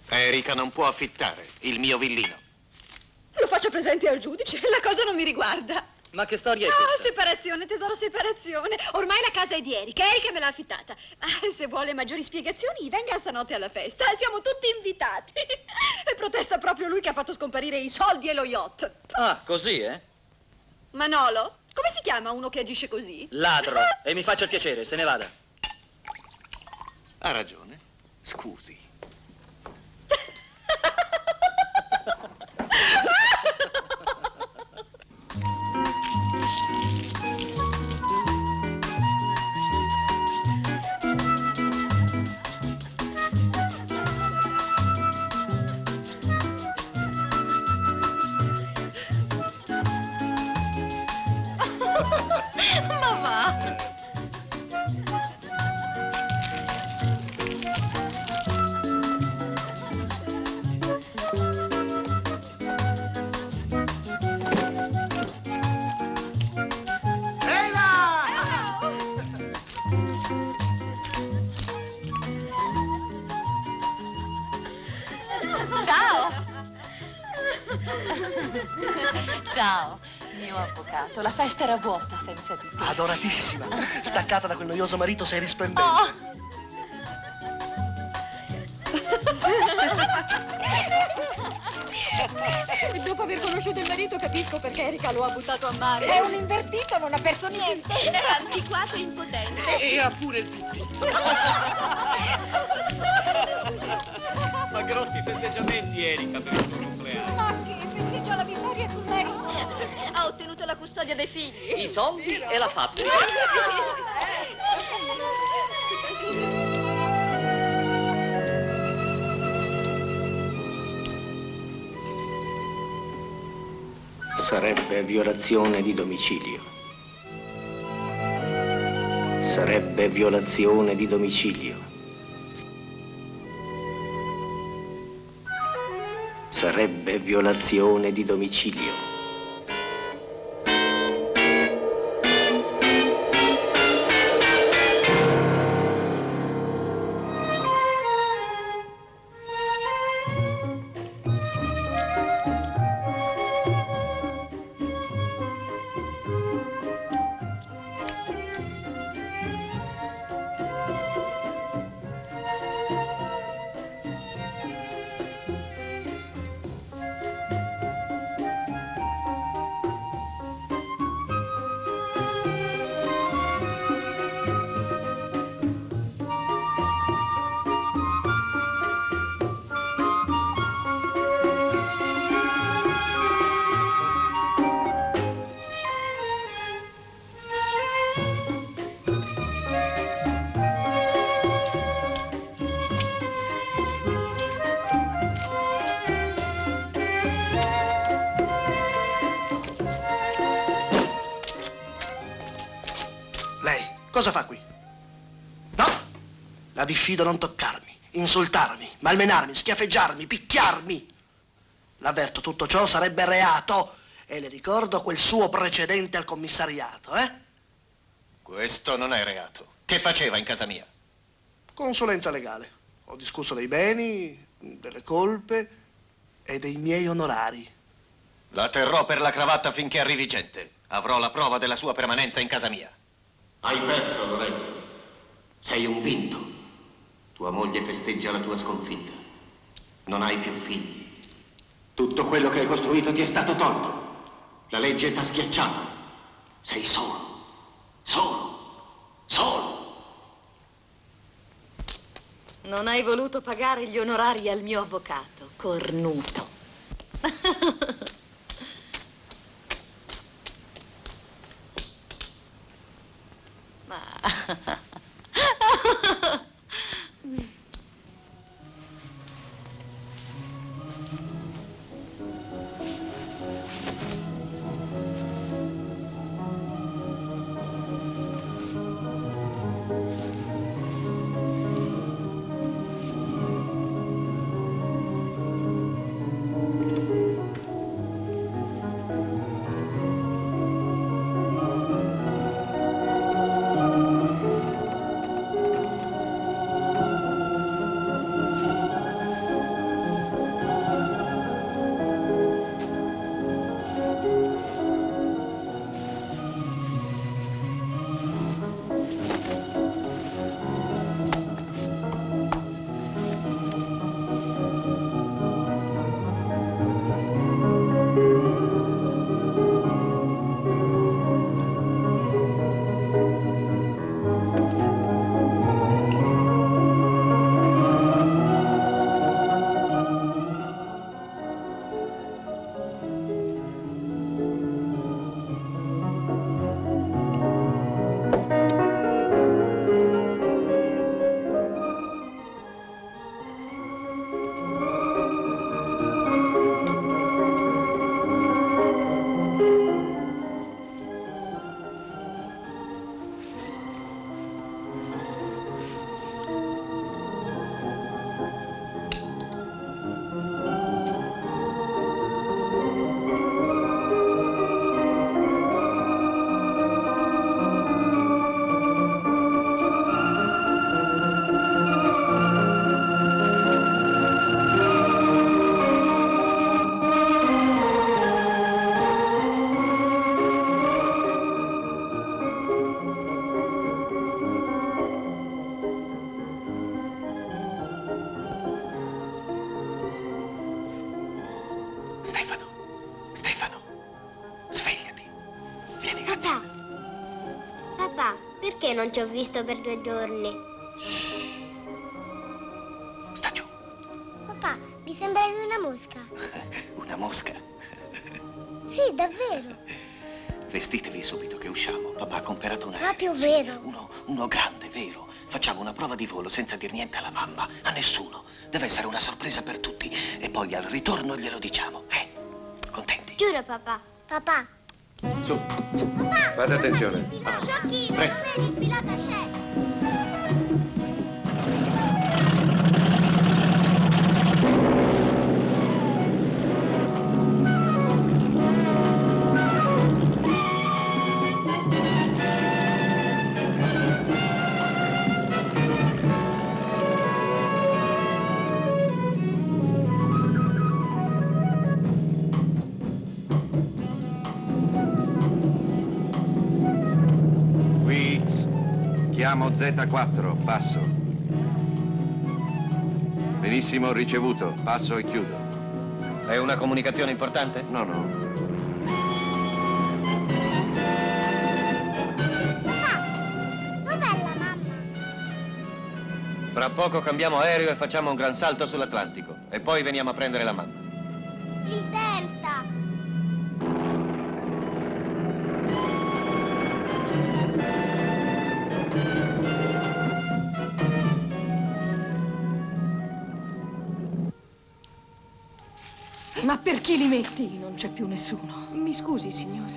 Erika non può affittare il mio villino. Lo faccio presente al giudice, la cosa non mi riguarda. Ma che storia è No, questa? separazione, tesoro, separazione. Ormai la casa è di Erika, Erika me l'ha affittata. Se vuole maggiori spiegazioni, venga stanotte alla festa. Siamo tutti invitati. E protesta proprio lui che ha fatto scomparire i soldi e lo yacht. Ah, così, eh? Manolo, come si chiama uno che agisce così? Ladro. E mi faccia il piacere, se ne vada. Ha ragione. Scusi. Ma va! Ciao! Ciao, mio avvocato. La festa era vuota senza di te. Adoratissima. Staccata da quel noioso marito sei risplendente. Oh. E dopo aver conosciuto il marito capisco perché Erika lo ha buttato a mare. È un invertito, non ha perso niente. Era antiquato e impotente. E ha pure il pizzino. Ma grossi festeggiamenti, Erika, per il tuo compleanno. Ma che festeggiò la vittoria sul marito. Ha ottenuto la custodia dei figli. I soldi e la fabbrica. Sarebbe violazione di domicilio. Sarebbe violazione di domicilio. Sarebbe violazione di domicilio. Cosa fa qui? No! La diffido a non toccarmi, insultarmi, malmenarmi, schiaffeggiarmi, picchiarmi. L'avverto, tutto ciò sarebbe reato e le ricordo quel suo precedente al commissariato, eh? Questo non è reato. Che faceva in casa mia? Consulenza legale. Ho discusso dei beni, delle colpe e dei miei onorari. La terrò per la cravatta finché arrivi gente. Avrò la prova della sua permanenza in casa mia. Hai perso, Lorenzo. Sei un vinto. Tua moglie festeggia la tua sconfitta. Non hai più figli. Tutto quello che hai costruito ti è stato tolto. La legge t'ha schiacciato. Sei solo. Solo. Non hai voluto pagare gli onorari al mio avvocato, cornuto. Stefano, svegliati. Vieni, Papà, papà, perché non ti ho visto per 2 giorni? Sta giù. Papà, mi sembravi una mosca. Una mosca? Sì, davvero. Vestitevi subito che usciamo. Papà ha comprato un aereo. Proprio vero. Uno grande, vero. Facciamo una prova di volo senza dir niente alla mamma, a nessuno. Deve essere una sorpresa per tutti. E poi al ritorno glielo diciamo, Contenti? Giuro, papà. Papà. Su. Papà. Fate attenzione. Sciocchino, Presto. vedi, il pilota c'è. Chiamo Z4, passo. Benissimo, ricevuto. Passo e chiudo. È una comunicazione importante? No. Papà, dov'è la mamma? Fra poco cambiamo aereo e facciamo un gran salto sull'Atlantico. E poi veniamo a prendere la mamma. Il Delta. Ma per chi li metti? Non c'è più nessuno. Mi scusi, signora.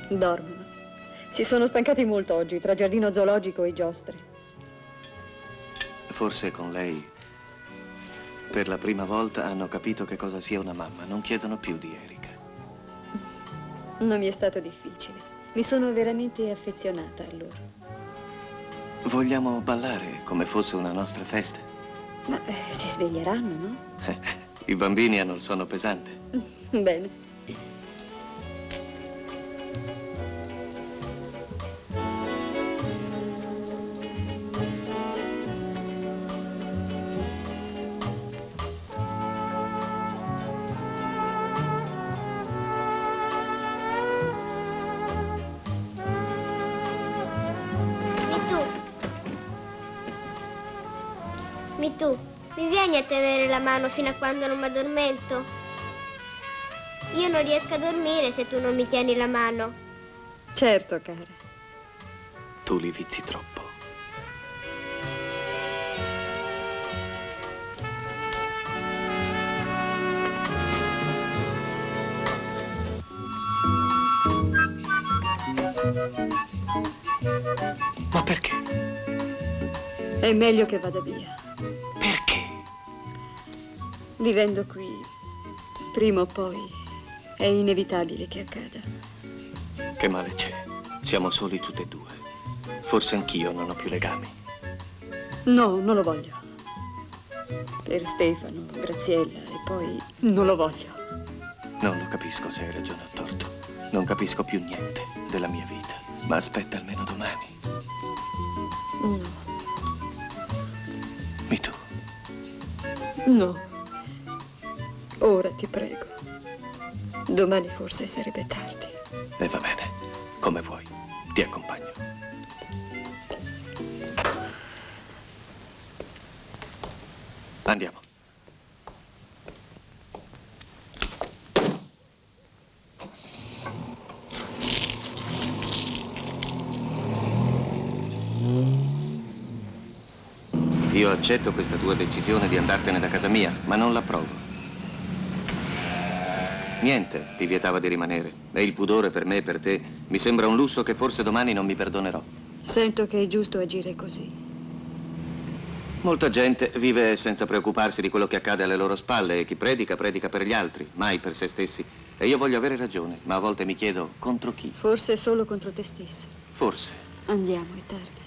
Dormono. Si sono stancati molto oggi, tra giardino zoologico e giostre. Forse con lei, per la prima volta, hanno capito che cosa sia una mamma. Non chiedono più di Erika. Non mi è stato difficile. Mi sono veramente affezionata a loro. Vogliamo ballare come fosse una nostra festa? Ma si sveglieranno, no? I bambini hanno il sonno pesante. Bene. Tu, mi vieni a tenere la mano fino a quando non mi addormento? Io non riesco a dormire se tu non mi tieni la mano. Certo, cara. Tu li vizi troppo. Ma perché? È meglio che vada via. Perché? Vivendo qui, prima o poi, è inevitabile che accada. Che male c'è? Siamo soli tutti e due. Forse anch'io non ho più legami. No, non lo voglio. Per Stefano, Graziella e poi non lo voglio. Non lo capisco se hai ragione o torto. Non capisco più niente della mia vita. Ma aspetta almeno domani. No. E tu? No. Ora ti prego. Domani forse sarebbe tardi. E va bene, come vuoi. Ti accompagno. Andiamo. Io accetto questa tua decisione di andartene da casa mia, ma non l'approvo. Niente ti vietava di rimanere. E il pudore per me e per te mi sembra un lusso che forse domani non mi perdonerò. Sento che è giusto agire così. Molta gente vive senza preoccuparsi di quello che accade alle loro spalle e chi predica, predica per gli altri, mai per se stessi. E io voglio avere ragione, ma a volte mi chiedo contro chi. Forse solo contro te stesso. Forse. Andiamo, è tardi.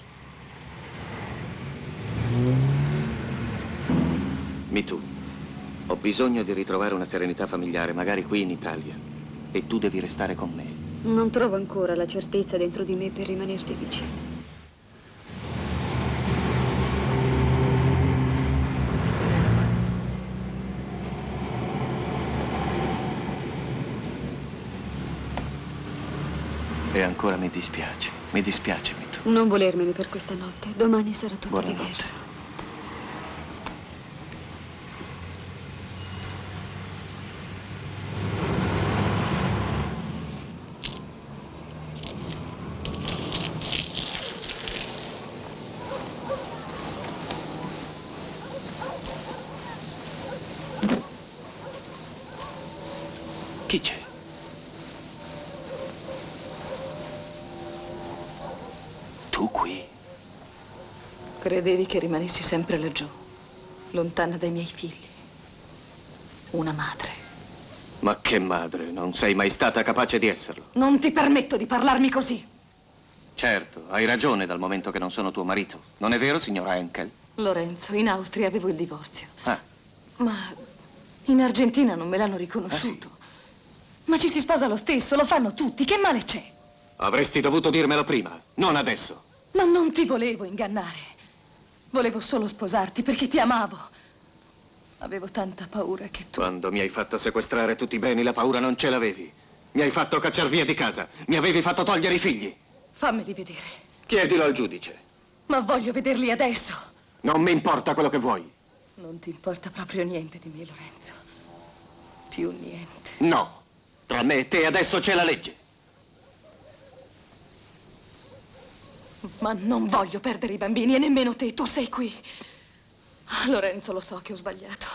Mitu, ho bisogno di ritrovare una serenità familiare, magari qui in Italia. E tu devi restare con me. Non trovo ancora la certezza dentro di me per rimanerti vicino. E ancora mi dispiace, Mitu. Non volermene per questa notte. Domani sarà tutto diverso. Chi c'è? Tu qui? Credevi che rimanessi sempre laggiù, lontana dai miei figli. Una madre. Ma che madre? Non sei mai stata capace di esserlo. Non ti permetto di parlarmi così. Certo, hai ragione dal momento che non sono tuo marito. Non è vero, signora Henkel? Lorenzo, in Austria avevo il divorzio. Ah. Ma in Argentina non me l'hanno riconosciuto. Ah, sì? Ma ci si sposa lo stesso, lo fanno tutti, che male c'è? Avresti dovuto dirmelo prima, non adesso. Ma non ti volevo ingannare. Volevo solo sposarti perché ti amavo. Avevo tanta paura che tu... Quando mi hai fatto sequestrare tutti i beni, la paura non ce l'avevi. Mi hai fatto cacciar via di casa. Mi avevi fatto togliere i figli. Fammeli vedere. Chiedilo al giudice. Ma voglio vederli adesso. Non mi importa quello che vuoi. Non ti importa proprio niente di me, Lorenzo. Più niente. No. Tra me e te adesso c'è la legge. Ma non voglio perdere i bambini e nemmeno te. Tu sei qui. Ah, Lorenzo, lo so che ho sbagliato.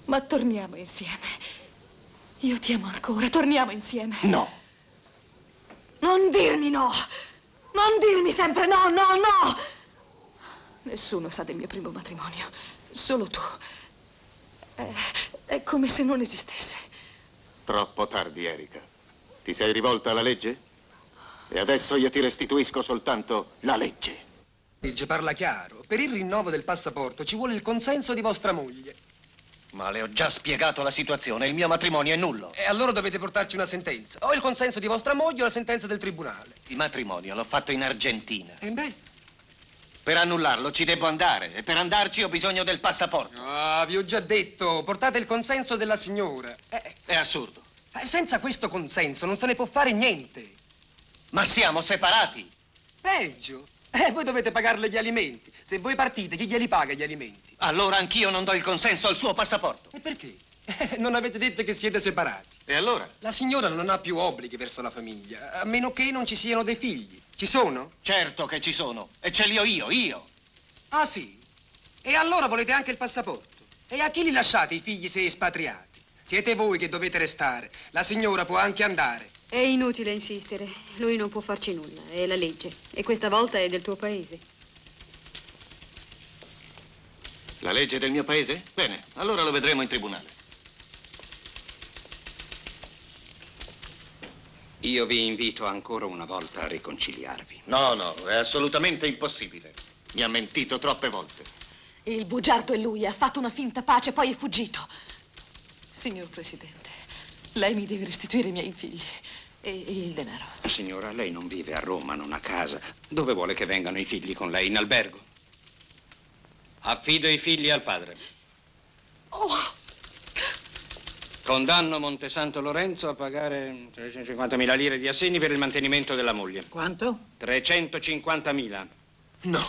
Ma torniamo insieme. Io ti amo ancora. Torniamo insieme. No. Non dirmi no. Non dirmi sempre no, no, no. Nessuno sa del mio primo matrimonio. Solo tu. È come se non esistesse. Troppo tardi, Erika. Ti sei rivolta alla legge? E adesso io ti restituisco soltanto la legge. La legge parla chiaro. Per il rinnovo del passaporto ci vuole il consenso di vostra moglie. Ma le ho già spiegato la situazione. Il mio matrimonio è nullo. E allora dovete portarci una sentenza. O il consenso di vostra moglie o la sentenza del tribunale. Il matrimonio l'ho fatto in Argentina. E beh? Per annullarlo ci devo andare. E per andarci ho bisogno del passaporto. Ah, vi ho già detto. Portate il consenso della signora. È assurdo. Senza questo consenso non se ne può fare niente. Ma siamo separati. Peggio. Voi dovete pagarle gli alimenti. Se voi partite, chi glieli paga gli alimenti? Allora anch'io non do il consenso al suo passaporto. E perché? Non avete detto che siete separati. E allora? La signora non ha più obblighi verso la famiglia, a meno che non ci siano dei figli. Ci sono? Certo che ci sono. E ce li ho io. Ah, sì? E allora volete anche il passaporto? E a chi li lasciate i figli se espatriati? Siete voi che dovete restare. La signora può anche andare. È inutile insistere. Lui non può farci nulla. È la legge. E questa volta è del tuo paese. La legge del mio paese? Bene, allora lo vedremo in tribunale. Io vi invito ancora una volta a riconciliarvi. No, è assolutamente impossibile. Mi ha mentito troppe volte. Il bugiardo è lui. Ha fatto una finta pace, poi è fuggito. Signor Presidente, lei mi deve restituire i miei figli e il denaro. Signora, lei non vive a Roma, non a casa. Dove vuole che vengano i figli con lei? In albergo? Affido i figli al padre. Oh. Condanno Montesanto Lorenzo a pagare 350.000 lire di assegni per il mantenimento della moglie. Quanto? 350.000. No,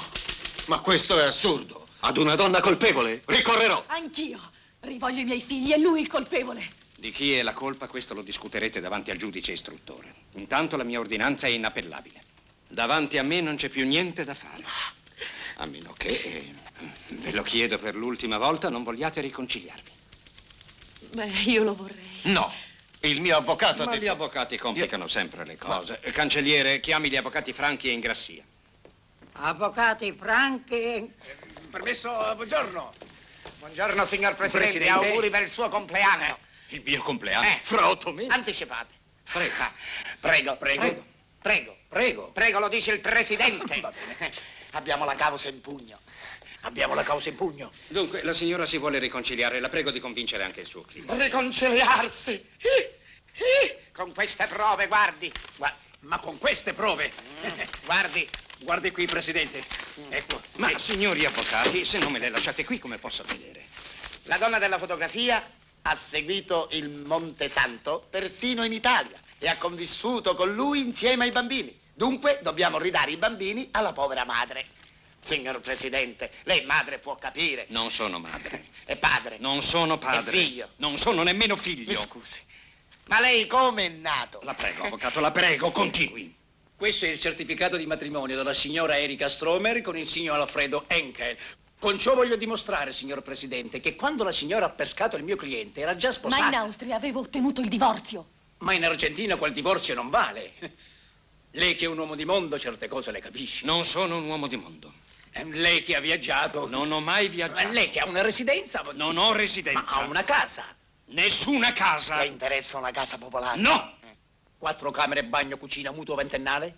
ma questo è assurdo. Ad una donna colpevole ricorrerò. Anch'io. Rivoglio i miei figli, è lui il colpevole. Di chi è la colpa, questo lo discuterete davanti al giudice istruttore. Intanto la mia ordinanza è inappellabile. Davanti a me non c'è più niente da fare. A meno che, ve lo chiedo per l'ultima volta, non vogliate riconciliarvi. Beh, io lo vorrei. No, il mio avvocato... Ma gli avvocati complicano sempre le cose. Cancelliere, chiami gli avvocati Franchi e Ingrassia. Avvocati Franchi... Permesso, buongiorno. Buongiorno, signor Presidente. Auguri per il suo compleanno. Il mio compleanno? Fra 8 mesi? Anticipate. Prego. Prego. Prego. Prego. Prego. Prego, lo dice il Presidente. Va bene. Abbiamo la causa in pugno. Abbiamo la causa in pugno. Dunque, la signora si vuole riconciliare. La prego di convincere anche il suo cliente. Riconciliarsi? Con queste prove, guardi. Ma con queste prove? Guardi. Guardi qui, Presidente. Ecco. Ma, signori avvocati, se non me le lasciate qui, come posso vedere? La donna della fotografia ha seguito il Montesanto persino in Italia e ha convissuto con lui insieme ai bambini. Dunque, dobbiamo ridare i bambini alla povera madre. Signor Presidente, lei madre può capire. Non sono madre. È padre. Non sono padre. È figlio. Non sono nemmeno figlio. Mi scusi. Ma lei come è nato? La prego, avvocato, la prego, continui. Questo è il certificato di matrimonio della signora Erika Stromer con il signor Alfredo Henkel. Con ciò voglio dimostrare, signor Presidente, che quando la signora ha pescato il mio cliente era già sposata. Ma in Austria avevo ottenuto il divorzio. Ma in Argentina quel divorzio non vale. Lei che è un uomo di mondo certe cose le capisce. Non sono un uomo di mondo. Lei che ha viaggiato. Non ho mai viaggiato. Ma lei che ha una residenza. Non ho residenza. Ma ha una casa. Nessuna casa. Le interessa una casa popolare? No! 4 camere, bagno, cucina, mutuo ventennale?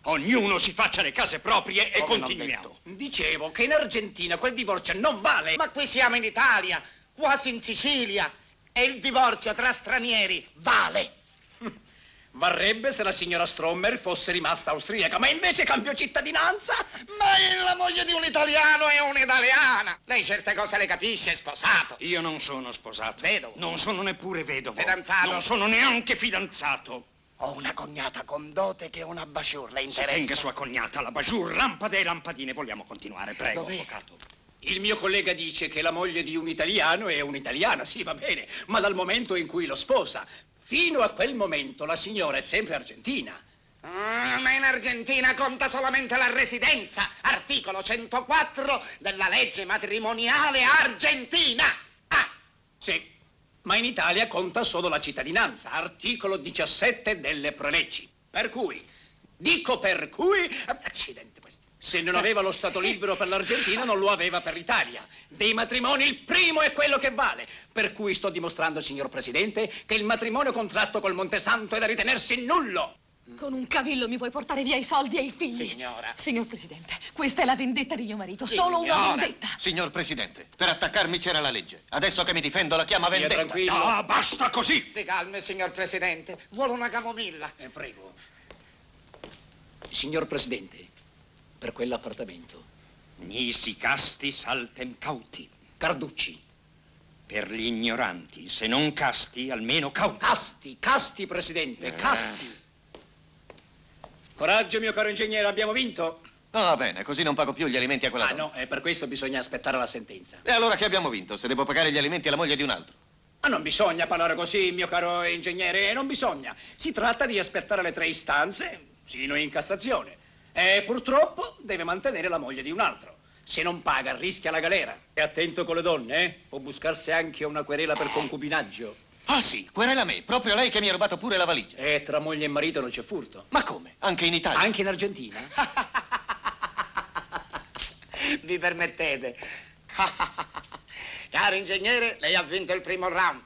Ognuno si faccia le case proprie e Come continuiamo. Dicevo che in Argentina quel divorzio non vale. Ma qui siamo in Italia, quasi in Sicilia. E il divorzio tra stranieri vale. Varrebbe se la signora Stromer fosse rimasta austriaca, ma invece cambiò cittadinanza. Ma la moglie di un italiano è un'italiana. Lei certe cose le capisce, è sposato. Io non sono sposato. Vedovo. Non sono neppure vedovo. Fidanzato. Non sono neanche fidanzato. Ho una cognata con dote che è una bajour, le interessa? Si tenga sua cognata, la bajour, lampade e lampadine. Vogliamo continuare, prego, Dov'è? avvocato. Il mio collega dice che la moglie di un italiano è un'italiana, sì, va bene, ma dal momento in cui lo sposa, fino a quel momento la signora è sempre argentina. Ma in Argentina conta solamente la residenza. Articolo 104 della legge matrimoniale argentina. Sì, ma in Italia conta solo la cittadinanza. Articolo 17 delle preleggi. Per cui, accidenti questo. Se non aveva lo Stato libero per l'Argentina, non lo aveva per l'Italia. Dei matrimoni il primo è quello che vale. Per cui sto dimostrando, signor Presidente, che il matrimonio contratto col Montesanto è da ritenersi nullo. Con un cavillo mi vuoi portare via i soldi e i figli? Signora. Signor Presidente, questa è la vendetta di mio marito, Signora. solo una vendetta. Signor Presidente, per attaccarmi c'era la legge. Adesso che mi difendo la chiama vendetta. tranquillo. Ah, basta così! Si calmi, signor Presidente. Vuole una camomilla? Prego. Signor Presidente, per quell'appartamento. Nisi casti saltem cauti. Carducci. Per gli ignoranti, se non casti, almeno cauti. Casti, Presidente, casti. Coraggio, mio caro ingegnere, abbiamo vinto. Va bene, così non pago più gli alimenti a quella donna. No, e per questo bisogna aspettare la sentenza. E allora che abbiamo vinto, se devo pagare gli alimenti alla moglie di un altro? Ma non bisogna parlare così, mio caro ingegnere, non bisogna. Si tratta di aspettare le 3 istanze, sino in Cassazione. E purtroppo deve mantenere la moglie di un altro. Se non paga, rischia la galera. E attento con le donne, eh? Può buscarsi anche una querela per concubinaggio. Ah sì, querela me, proprio lei che mi ha rubato pure la valigia. E tra moglie e marito non c'è furto. Ma come? Anche in Italia? Anche in Argentina? Mi permettete? Caro ingegnere, lei ha vinto il primo round.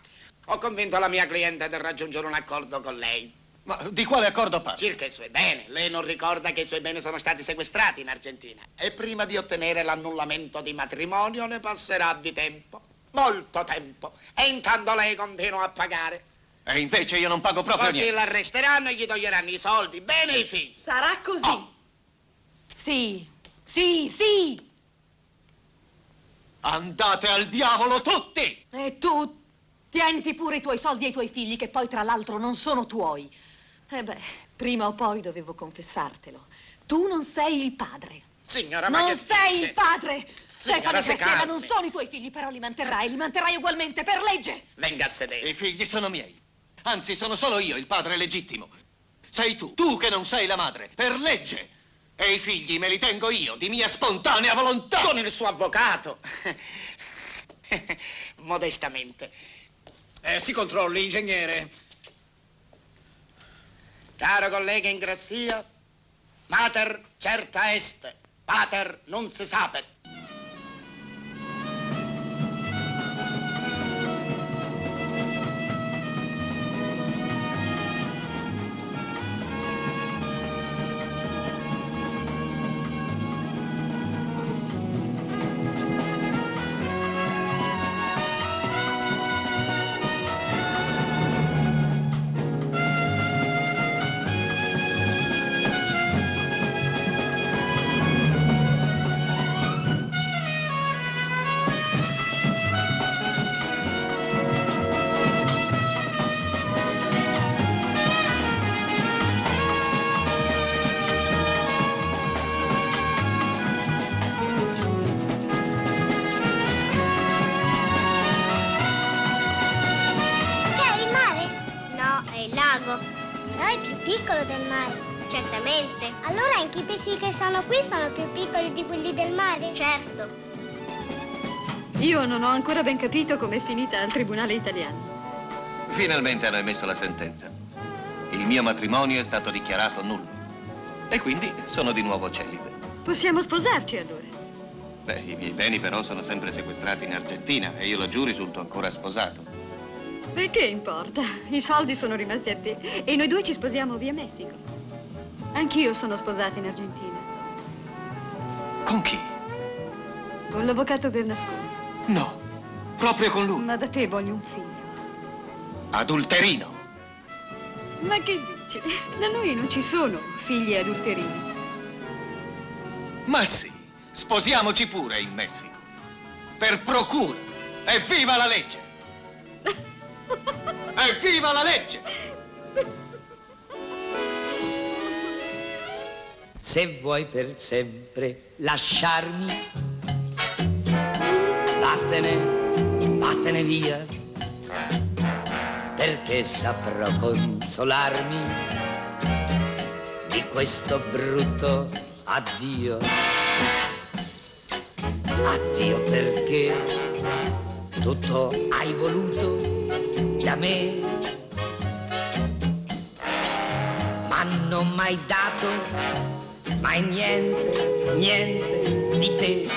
Ho convinto la mia cliente di raggiungere un accordo con lei. Ma di quale accordo parla? Circa i suoi beni. Lei non ricorda che i suoi beni sono stati sequestrati in Argentina. E prima di ottenere l'annullamento di matrimonio ne passerà di tempo. Molto tempo. E intanto lei continua a pagare. E invece io non pago proprio Così niente. l'arresteranno e gli toglieranno i soldi, bene i figli. Sarà così. Sì, sì, sì. Andate al diavolo tutti! E tu tienti pure i tuoi soldi e i tuoi figli, che poi tra l'altro non sono tuoi. E beh, prima o poi dovevo confessartelo. Tu non sei il padre. Signora, ma non che sei dice? il padre. Stefano si Graziella calmi. non sono i tuoi figli, però li manterrai ugualmente per legge. Venga a sedere. I figli sono miei. Anzi, sono solo io il padre legittimo. Sei tu che non sei la madre, per legge. E i figli me li tengo io, di mia spontanea volontà. Con il suo avvocato. Modestamente. Si controlli, ingegnere. Caro collega in grazia, mater certa est, pater non si sapet. piccolo del mare. Certamente. Allora anche i pesci che sono qui sono più piccoli di quelli del mare? Certo. Io non ho ancora ben capito com'è finita al tribunale italiano. Finalmente hanno emesso la sentenza. Il mio matrimonio è stato dichiarato nullo. E quindi sono di nuovo celibe. Possiamo sposarci allora? Beh, i miei beni però sono sempre sequestrati in Argentina e io laggiù risulto ancora sposato. E che importa? I soldi sono rimasti a te e noi due ci sposiamo via Messico. Anch'io sono sposata in Argentina. Con chi? Con l'avvocato Bernasconi. No, proprio con lui. Ma da te voglio un figlio. Adulterino. Ma che dici? Da noi non ci sono figli adulterini. Ma sì, sposiamoci pure in Messico. Per procura. Evviva la legge! Evviva la legge! Se vuoi per sempre lasciarmi, vattene via, perché saprò consolarmi di questo brutto addio. Addio perché tutto hai voluto da me, ma non m'hai dato mai niente di te.